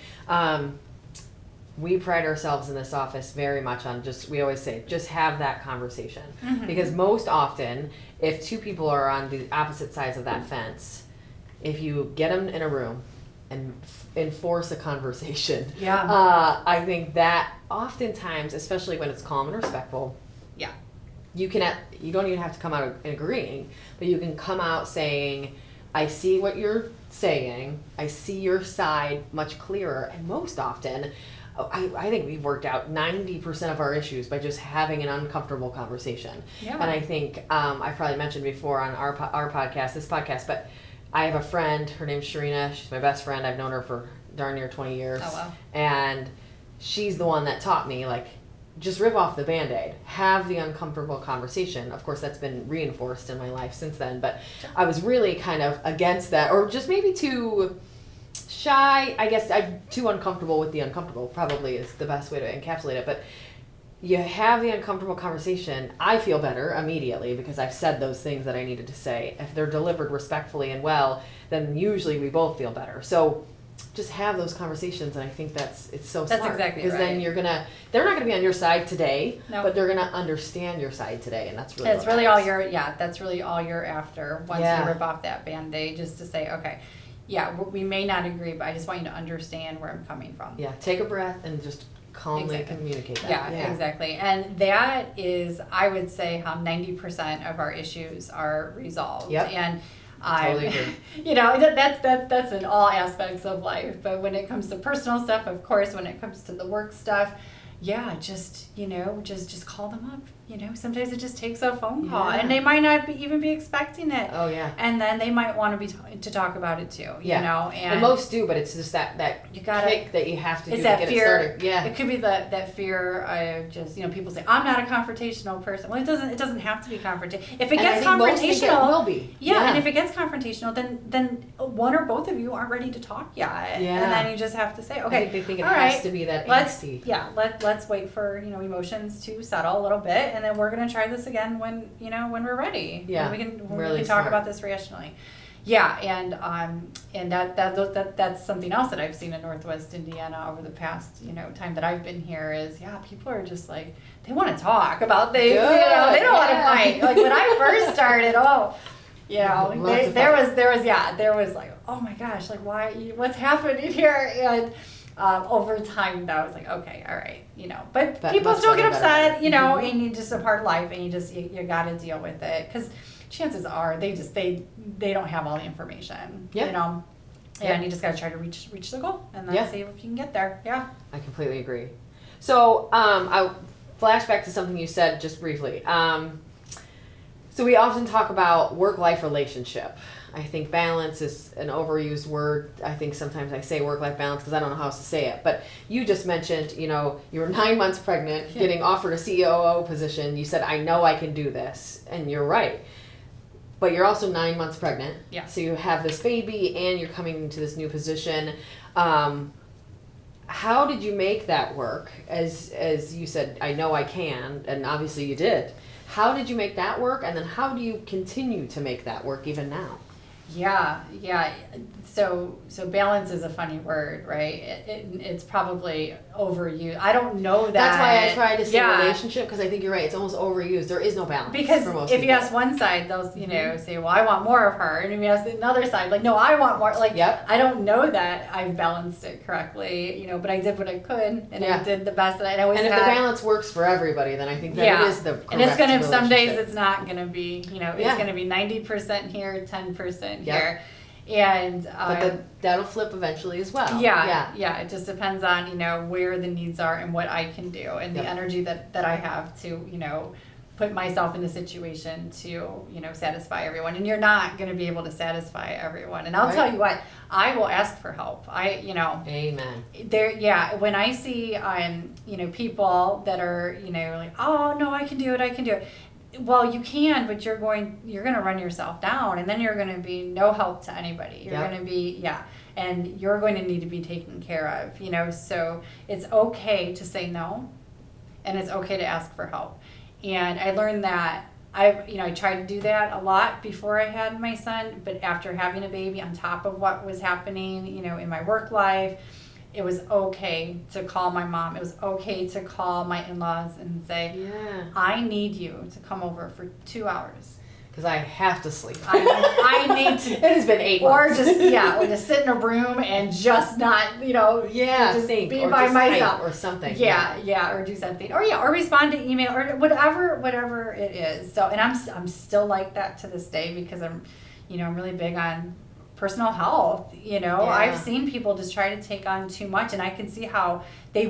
We pride ourselves in this office very much on we always say, just have that conversation. Mm-hmm. Because most often, if two people are on the opposite sides of that fence, if you get them in a room and enforce a conversation, I think that oftentimes, especially when it's calm and respectful, you don't even have to come out and agreeing, but you can come out saying, I see what you're saying, I see your side much clearer, and most often, I think we've worked out 90% of our issues by just having an uncomfortable conversation. Yeah. And I think I've probably mentioned before on our podcast, this podcast, but I have a friend, her name's Sherri. She's my best friend. I've known her for darn near 20 years. Oh, wow. And she's the one that taught me, like, just rip off the Band-Aid. Have the uncomfortable conversation. Of course, that's been reinforced in my life since then. But I was really kind of against that, or just maybe too shy. I guess I'm too uncomfortable with the uncomfortable, probably is the best way to encapsulate it. But you have the uncomfortable conversation, I feel better immediately because I've said those things that I needed to say. If they're delivered respectfully and well, then usually we both feel better. So just have those conversations, and I think it's so smart. That's exactly right. Because then they're not gonna be on your side today, No. but they're gonna understand your side today, and that's really That's really all that's really all you're after once Yeah. you rip off that Band-Aid, just to say, okay, yeah, we may not agree, but I just want you to understand where I'm coming from. Yeah, take a breath and just calmly Exactly. communicate that. Yeah, exactly. And that is, I would say, how 90% of our issues are resolved. Yep. And Totally agree. you know, that's in all aspects of life. But when it comes to personal stuff, of course, when it comes to the work stuff, yeah, just call them up. You know, sometimes it just takes a phone call, Yeah. and they might not even be expecting it. Oh yeah. And then they might want to talk about it too. Yeah. You know, And most do, but it's just that You gotta- kick that you have to do it's to that get fear. it started. Yeah. It could be that fear of just, you know, people say, I'm not a confrontational person. Well, it doesn't have to be confrontational. If it And I gets think most think it confrontational, will be. yeah, and if it gets confrontational, then one or both of you aren't ready to talk yet. Yeah. And then you just have to say, I okay, think they think it all has right, to be that let's angsty. let's wait for, you know, emotions to settle a little bit, and then we're gonna try this again when we're ready. Yeah, When we can really talk smart. about this rationally. Yeah, and that's something else that I've seen in Northwest Indiana over the past, you know, time that I've been here is, yeah, people are just like, they want to talk about things, Good, you know, they don't want to yeah. fight. Like when I first started, you know, Lots of there was like, oh my gosh, like what's happening here? And over time, though, I was like, okay, all right, you know, but people much still get better, better. upset, you know, and you just a part of life, and you got to deal with it because chances are they don't have all the information, Yep. you know, Yep. and you just got to try to reach the goal and then Yeah. see if you can get there. Yeah. I completely agree. So I'll flash back to something you said just briefly. So we often talk about work-life relationship. I think balance is an overused word. I think sometimes I say work-life balance because I don't know how else to say it. But you just mentioned, you know, you were 9 months pregnant, getting offered a COO position. You said, I know I can do this. And you're right. But you're also 9 months pregnant. Yeah. So you have this baby and you're coming into this new position. How did you make that work? As you said, I know I can, and obviously you did. How did you make that work? And then how do you continue to make that work even now? Yeah. So balance is a funny word, right? It's probably overused. I don't know that. That's why I tried to say relationship, because I think you're right. It's almost overused. There is no balance Because for most if you people. ask one side, they'll say, "Well, I want more of her," and if you ask another side, like, "No, I want more." Like, Yep. I don't know that I've balanced it correctly, you know, but I did what I could, and I did the best that I always And if had. the balance works for everybody, then I think that it is the correct and it's gonna some days relationship. it's not gonna be, you know, it's Yeah. gonna be 90% here, 10% Yep. here, and But that'll flip eventually as well. yeah. It just depends on, you know, where the needs are and what I can do and the Yep. energy that I have to, you know, put myself in the situation to, you know, satisfy everyone. And you're not going to be able to satisfy everyone. And I'll Right. tell you what, I will ask for help. You know, Amen. when I see, you know, people that are, you know, like, oh no, I can do it. Well, you can, but you're going to run yourself down, and then you're going to be no help to anybody. You're Yep. going to be, and you're going to need to be taken care of, you know, so it's okay to say no, and it's okay to ask for help. And I learned that I tried to do that a lot before I had my son, but after having a baby on top of what was happening, you know, in my work life, it was okay to call my mom. It was okay to call my in-laws and say, Yeah. I need you to come over for 2 hours. Because I have to sleep. I need to. It has been 8 Or months. or just sit in a room and just not, you know, just think, be or by just myself. type or something. Or do something, or respond to email, or whatever it is. So, and I'm still like that to this day because I'm really big on personal health. Yeah. I've seen people just try to take on too much, and I can see how they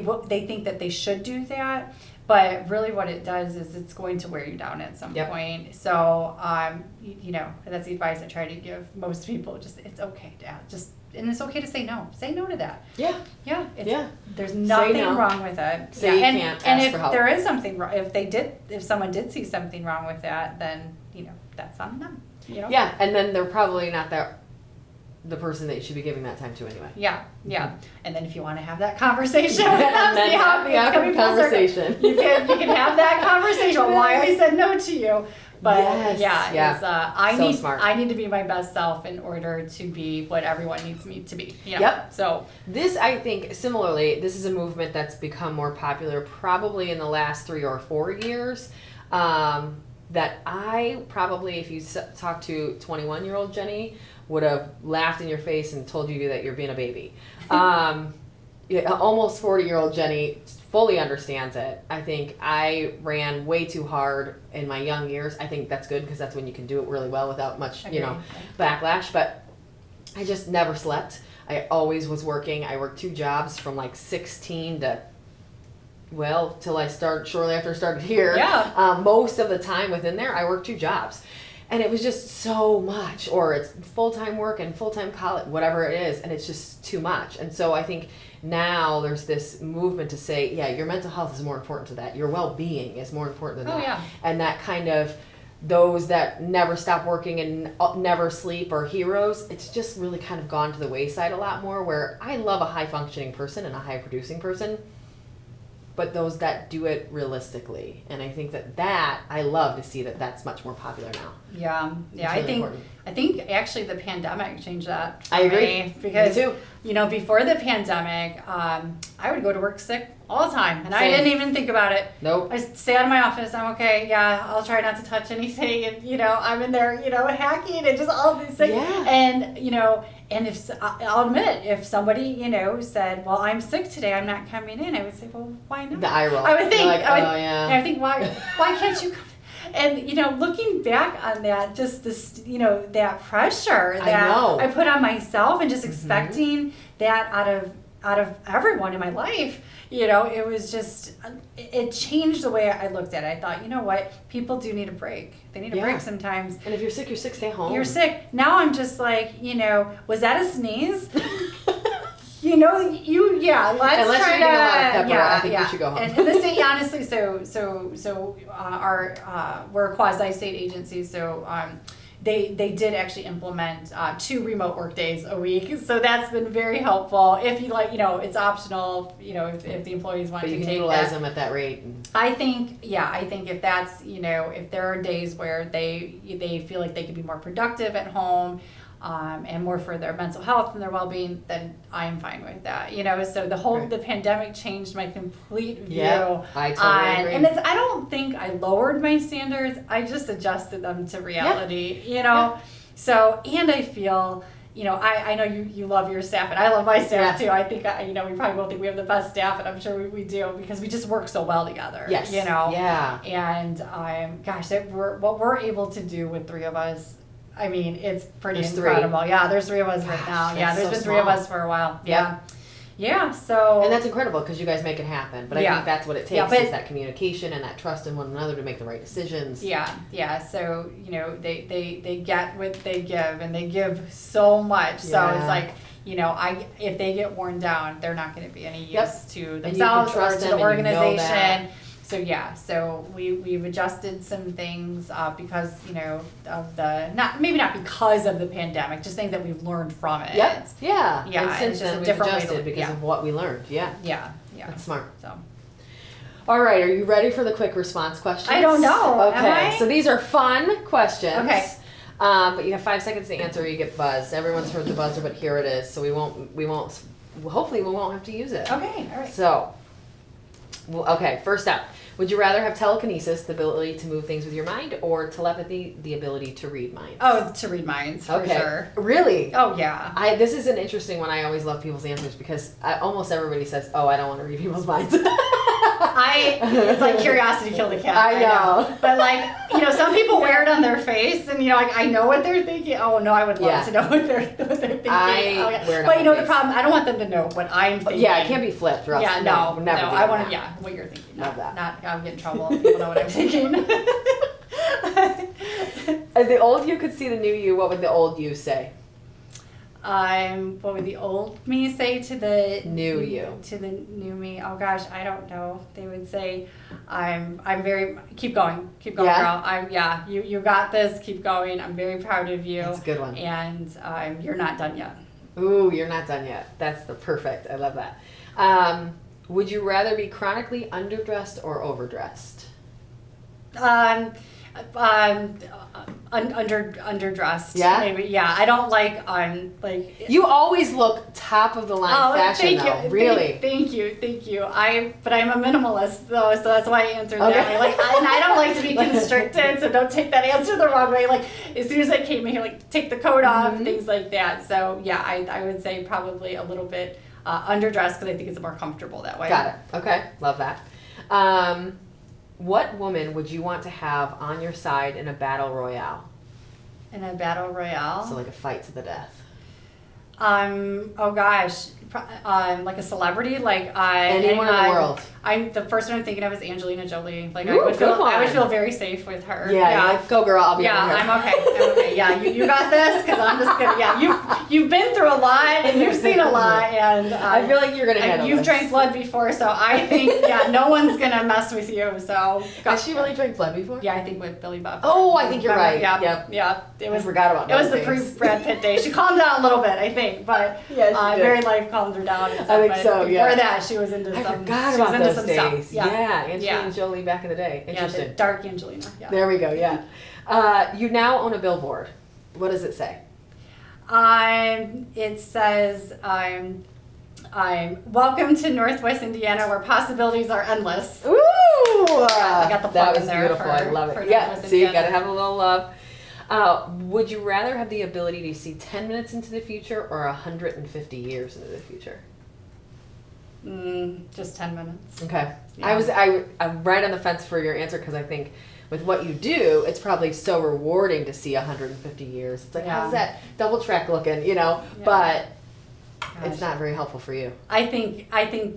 think that they should do that. But really what it does is it's going to wear you down at some point. So, that's the advice I try to give most people. Just, it's okay to and it's okay to say no. Say no to that. Yeah. Yeah. There's Say nothing no. wrong with it. Say you can't ask if for help. there is something wrong, if someone did see something wrong with that, then, that's on them. Yeah, and then they're probably not the person that you should be giving that time to anyway. Yeah. And then if you want to have that conversation with them, see how the it's coming full circle. conversation. You can have that conversation on why I said no to you. But Yes. it's, Smart. I need to be my best self in order to be what everyone needs me to be. Yep. So This, I think, similarly, this is a movement that's become more popular probably in the last 3 or 4 years. That I probably, if you talk to 21-year-old Jenny, would have laughed in your face and told you that you're being a baby. Almost 40-year-old Jenny fully understands it. I think I ran way too hard in my young years. I think that's good because that's when you can do it really well without much, backlash. But I just never slept. I always was working. I worked 2 jobs from like 16 to till shortly after I started here. Yeah. Most of the time within there, I worked 2 jobs. And it was just so much, or it's full-time work and full-time college, whatever it is, and it's just too much. And so I think now there's this movement to say, your mental health is more important to that. Your well-being is more important than that. Yeah. And that kind of, those that never stop working and never sleep are heroes, it's just really kind of gone to the wayside a lot more, where I love a high-functioning person and a high-producing person, but those that do it realistically. And I think that I love to see that that's much more popular now. Yeah. Really I think actually the pandemic changed that for I agree. me, because Me too. before the pandemic, I would go to work sick all the time, and I Same. didn't even think about it. Nope. I stay out of my office. I'm okay. Yeah, I'll try not to touch anything, and I'm in there, hacking and just all these things. Yeah. And and if I'll admit, if somebody said, "Well, I'm sick today, I'm not coming in," I would say, "Well, why not?" The eye roll. I would think, You're like, and I think, why can't you come? And looking back on that, just this, that pressure that I put on myself, and just expecting that out of everyone in my life, it was just, it changed the way I looked at it. I thought, you know what, people do need a break. They need a break sometimes. And if you're sick, stay home. You're sick. Now I'm just like, was that a sneeze? Let's Unless try you're eating a lot of to, pepper, I think you should go home. And the state, honestly, we're a quasi-state agency, so they did actually implement 2 remote work days a week, so that's been very helpful. If you it's optional, if the employees want but to you take can utilize that. them at that rate. I think if that's, if there are days where they feel like they could be more productive at home, and more for their mental health and their well-being, then I am fine with that. So the pandemic changed my complete view. Yeah, I totally agree. And I don't think I lowered my standards. I just adjusted them to reality. So, and I feel, I know you love your staff, and I love my staff too. I think we probably both think we have the best staff, and I'm sure we do, because we just work so well together. Yes. Yeah. And what we're able to do with 3 of us, I mean, it's pretty incredible. 3. Yeah, there's 3 of us right now. Yeah, there's been 3 of us for a while. Yeah. Yep. Yeah, so. And that's incredible because you guys make it happen. But I think that's what it takes, is that communication and that trust in one another to make the right decisions. Yeah. So, they get what they give, and they give so much. So it's like, if they get worn down, they're not going to be any use to themselves or to the organization. So we've adjusted some things because of maybe not because of the pandemic, just things that we've learned from it. Yep. Yeah. Yeah. And since then we've adjusted because of what we learned. Yeah. Yeah. That's smart. So. All right. Are you ready for the quick response questions? I don't know. Okay. Am I? So these are fun questions. Okay. But you have 5 seconds to answer or you get buzzed. Everyone's heard the buzzer, but here it is. So hopefully we won't have to use it. Okay. All right. So, okay. First up. Would you rather have telekinesis, the ability to move things with your mind, or telepathy, the ability to read minds? Oh, to read minds, for sure. Really? Oh, yeah. This is an interesting one. I always love people's answers because almost everybody says, "Oh, I don't want to read people's minds." It's like curiosity killed a cat. I know. But like, some people wear it on their face, and like I know what they're thinking. Oh no, I would love to know what they're thinking. Wear it but on the face. problem, I don't want them to know what I'm thinking. Yeah, it can't be flipped. Or else Yeah, no, no, never do I want that. to. What you're thinking. Love that. Not I'll get in trouble if people know what I'm thinking. If the old you could see the new you, what would the old you say? What would the old me say to the New you? To the new me? Oh gosh, I don't know. They would say, I'm very, keep going, Yeah? girl. You got this, keep going. I'm very proud of you. That's a good one. And you're not done yet. Ooh, you're not done yet. That's the perfect. I love that. Would you rather be chronically underdressed or overdressed? Underdressed. Yeah? Maybe. Yeah. I don't like You always look top of the line fashion, thank though. you. Really? Thank you. But I'm a minimalist though, so that's why I answered that Okay. way. And I don't like to be constricted, so don't take that answer the wrong way. Like as soon as I came in here, take the coat off, things like that. So yeah, I would say probably a little bit underdressed because I think it's more comfortable that way. Got it. Okay. Love that. What woman would you want to have on your side in a battle royale? In a battle royale. So like a fight to the death. Oh gosh, like a celebrity, like anyone in the world. The first one I'm thinking of is Angelina Jolie. Like Ooh, I would feel very safe with her. Yeah. Like, go girl, I'll be over here. I'm okay. Yeah, you got this because I'm just gonna. Yeah, you've been through a lot and you've seen a lot, and I feel like you're gonna handle you've this. drank blood before, so I think no one's gonna mess with you. So Has she really drank blood before? Yeah, I think with Billy Bob. Oh, I think you're right. Yeah, Yep. yeah. I forgot about it was those the things. pre-Brad Pitt day. She calmed down a little bit, I think, but Yeah, she did. Very life calmed her down. And stuff, I think but so, yeah. Before that, she was into I some. forgot she was about into those some days. stuff. Yeah, Angelina Jolie back in the day. yeah, Interesting. the dark Angelina. Yeah. There we go. Yeah. You now own a billboard. What does it say? It says, I'm welcome to Northwest Indiana, where possibilities are endless. Ooh! I got the plug that in was there beautiful. for- I love for it. Yeah. Northwest See, you Indiana. gotta have a little love. Would you rather have the ability to see 10 minutes into the future or 150 years into the future? Just 10 minutes. Okay. Yeah. I'm right on the fence for your answer because I think with what you do, it's probably so rewarding to see 150 years. It's like, Yeah. how's that double track looking, Yeah. But Gosh. it's not very helpful for you. I think,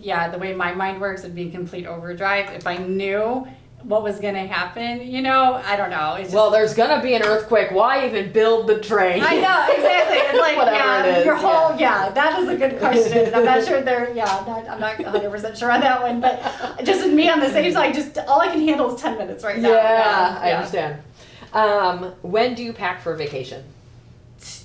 yeah, the way my mind works would be complete overdrive. If I knew what was going to happen, I don't know. It's just, Well, there's going to be an earthquake. Why even build the train? I know, exactly. It's like, Whatever it is, your whole, that is a good question. I'm not sure I'm not 100% sure on that one, but just with me on the safe side, all I can handle is 10 minutes right now. Yeah, I understand. When do you pack for vacation?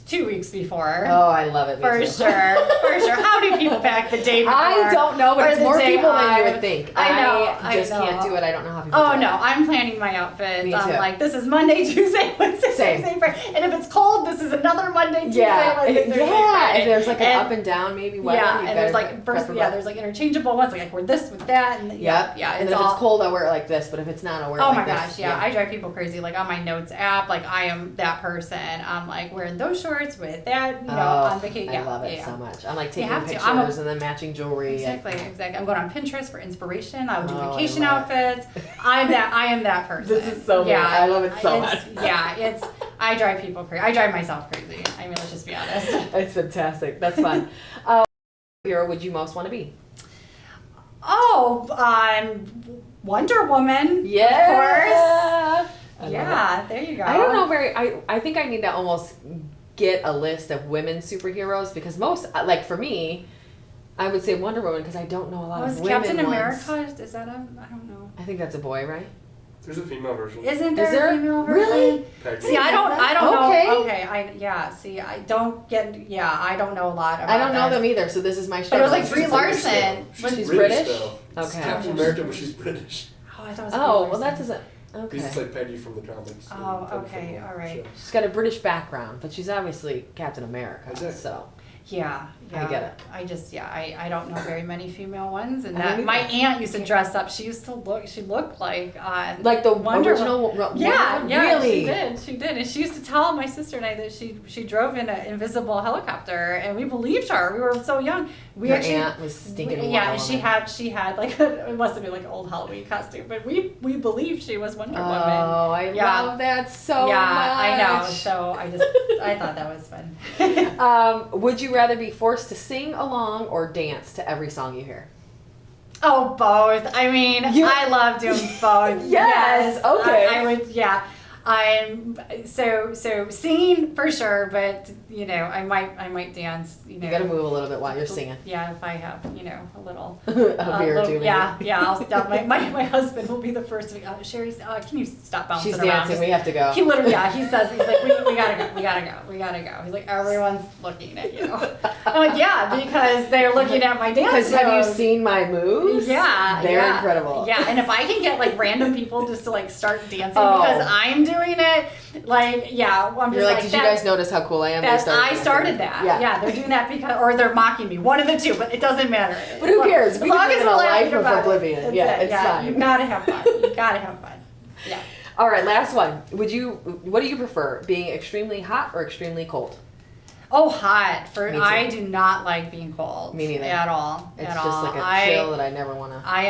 2 weeks before. Oh, I love it. Me For too. sure. How do people pack the day before? I don't know, but or it's the more day people than you of? would think. I know. I just can't do it. I don't know how people Oh do it. no, I'm planning my outfits. Me I'm too. like, this is Monday, Tuesday, Wednesday, Same. Thursday, Friday. And if it's cold, this is another Monday, Tuesday, Yeah, Wednesday, Thursday, yeah. Friday. If there's like an And- up and down, maybe weather. Yeah, you and there's better like prep for both. there's like interchangeable ones. Like I wear this with that, and Yep. yeah, And it's then if all. it's cold, I wear it like this. But if it's not, I wear it Oh like my this. gosh, yeah, I drive people crazy. Like on my notes app, like I am that person. I'm like wearing those shorts with that, on vacation. Yeah, I love it yeah. so much. I'm like taking have to. pictures I'm a- and then matching jewelry. Exactly. I'm going on Pinterest for inspiration. I would do Oh, I vacation love it. outfits. I am that person. This is so me. I love it so much. I drive people crazy. I drive myself crazy. I mean, let's just be honest. It's fantastic. That's fun. Hero would you most want to be? Oh, Wonder Woman. Yeah. Of course. Yeah, there you go. I don't know I think I need to almost get a list of women superheroes because most, like for me, I would say Wonder Woman because I don't know a lot Was of women Captain ones. America? Is that I don't know. I think that's a boy, right? There's a female version. Isn't there, Is there? a female version? Really? Peggy. See, I don't Okay. know. Okay, I don't know a lot about I don't know this. them either, so this is my show. But it was like She's Brie British, Larson. though. She's British, British? though. It's Okay. Captain America, but she's British. Oh, I thought it was Oh, Brie well Larson. that doesn't, Because it's okay. like Peggy from the comics. Oh, and Peggy okay, from the all right. show. She's got a British background, but she's obviously Captain America, Exactly. so. Yeah. I get it. I don't know very many female ones, and I don't that my either. aunt used to dress up. She looked like the Wonder original Woman. Woman? Yeah, Really? she did, and she used to tell my sister and I that she drove in an invisible helicopter, and we believed her. We were so young. Her aunt was stinking yeah, Wonder and Woman. she had like it must have been like an old Halloween costume, but we believed she was Wonder Woman. Oh, I Yeah. love that so much. Yeah, I know. So I thought that was fun. Would you rather be forced to sing along or dance to every song you hear? Oh, both. I mean, I love doing both. Yes, okay. I would, yeah. I'm so singing for sure, but you know, I might dance. You know, You got to move a little bit while you're singing. Yeah, if I have a little A beer or two, maybe. Yeah. I'll stop. My husband will be the first to go. Sherry, can you stop bouncing She's around? dancing. We have to go. He literally, he says, he's like, we gotta go. He's like, everyone's looking at you. I'm like, yeah, because they're looking at my dance. Because have you moves. seen my moves? Yeah, They're incredible. Yeah, and if I can get like random people just to like start dancing Oh. because I'm doing it, like, yeah, I'm just You're like, like, did you guys notice how cool I am? They I dancing. started that. Yeah. Yeah, they're doing that because, or they're mocking me. One of the two, but it doesn't matter. But who cares? As We long can as live in we're a laughing life of about it, oblivion. that's Yeah, it. it's fine. You gotta have fun. You gotta have fun. Yeah. All right, last one. What do you prefer? Being extremely hot or extremely cold? Oh, hot. Me too. I do not like being cold. Me neither. At all. It's at just all. like a chill that I never want to. I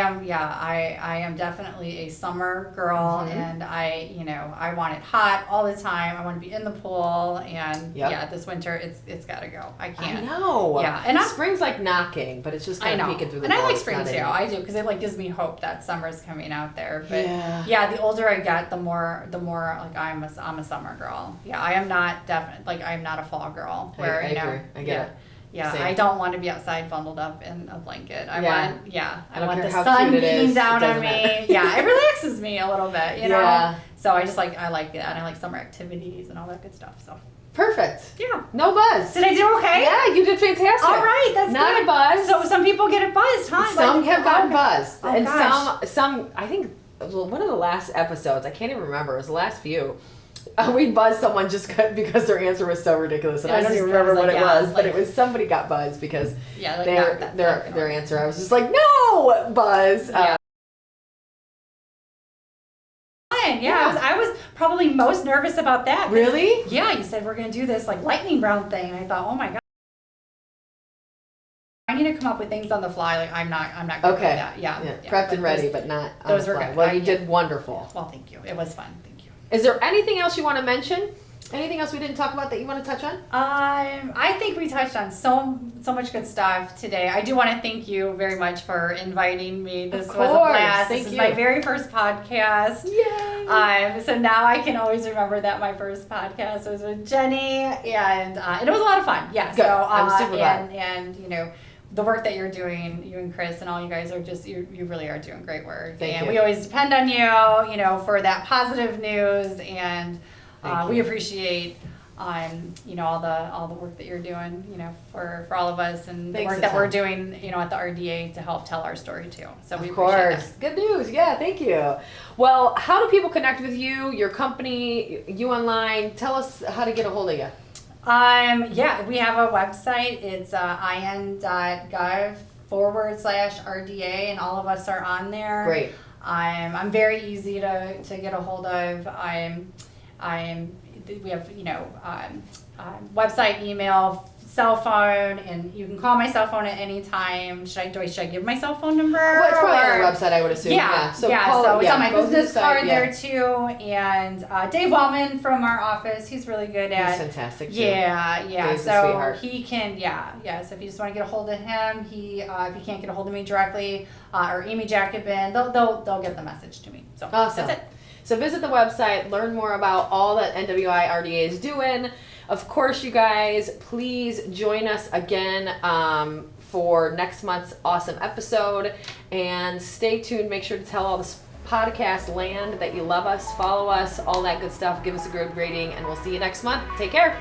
am definitely a summer girl, Mhm. and I want it hot all the time. I want to be in the pool, and Yep. this winter it's got to go. I I can't. know. Yeah, and spring's like knocking, but it's just I kind of know, peeking through the and I door. like It's spring not too. in it. I do because it like gives me hope that summer's coming out there. But Yeah. the older I get, the more like I'm a summer girl. Yeah, I am not I'm not a fall girl. I Where agree. I get it. Yeah, Same. I don't want to be outside bundled up in a blanket. I want I don't want care the how sun cute it beating is, down it on doesn't me. matter. Yeah, it relaxes me a little bit, you know. Yeah. So I like that, and I like summer activities and all that good stuff. So Perfect. yeah. No buzz. Did I do okay? Yeah, you did fantastic. All right, that's Not good. a buzz. So some people get it buzzed, huh? Some Like, have gotten okay. buzzed, Oh, and gosh. some. I think one of the last episodes. I can't even remember. It was the last few. We buzzed someone just because their answer was so ridiculous, and It I was don't even just- remember it was what like, it yeah, was. But like- it was somebody got buzzed because Yeah, like their answer. I was just like, no buzz. Yeah. Yeah. I was probably most nervous about that. 'cause- Really? Yeah, you said we're gonna do this like lightning round thing, and I thought, oh my god. I need to come up with things on the fly. Like I'm not good Okay. at that. Yeah. Prepped but and ready, those- but not on those the were fly. good. Well, you did wonderful. Well, thank you. It was fun. Thank you. Is there anything else you want to mention? Anything else we didn't talk about that you want to touch on? I think we touched on so much good stuff today. I do want to thank you very much for inviting me. This was a course. blast. Thank This is you. my very first podcast. Yay! So now I can always remember that my first podcast was with Jenny, and it was a lot of fun. Yeah. Good. So I'm super glad. and the work that you're doing, you and Chris and all you guys are just you really are doing great work. Thank and you. we always depend on you, for that positive news, and Thank we you. appreciate all the work that you're doing, for all of us, and the Thanks work a that we're ton. doing, at the RDA to help tell our story too. So we Of appreciate course. it. Good news. Yeah, thank you. Well, how do people connect with you, your company, you online? Tell us how to get a hold of you. We have a website. It's in.gov/RDA, and all of us are on there. Great. I'm very easy to get a hold of. We have website, email, cell phone, and you can call my cell phone at any time. Should I give my cell phone number? Well, it's probably on or- the website, I would assume. Yeah, So, so it's on my go to the business site, card yeah. there too. And Dave Wellman from our office, he's really good He's at. fantastic too. Yeah. Dave's a So sweetheart. he can, So if you just want to get a hold of him, if you can't get a hold of me directly, or Amy Jacobin, they'll get the message to me. So Awesome. that's it. So visit the website, learn more about all that NWI RDA is doing. Of course, you guys, please join us again for next month's awesome episode. And stay tuned. Make sure to tell all this podcast land that you love us, follow us, all that good stuff. Give us a good rating, and we'll see you next month. Take care.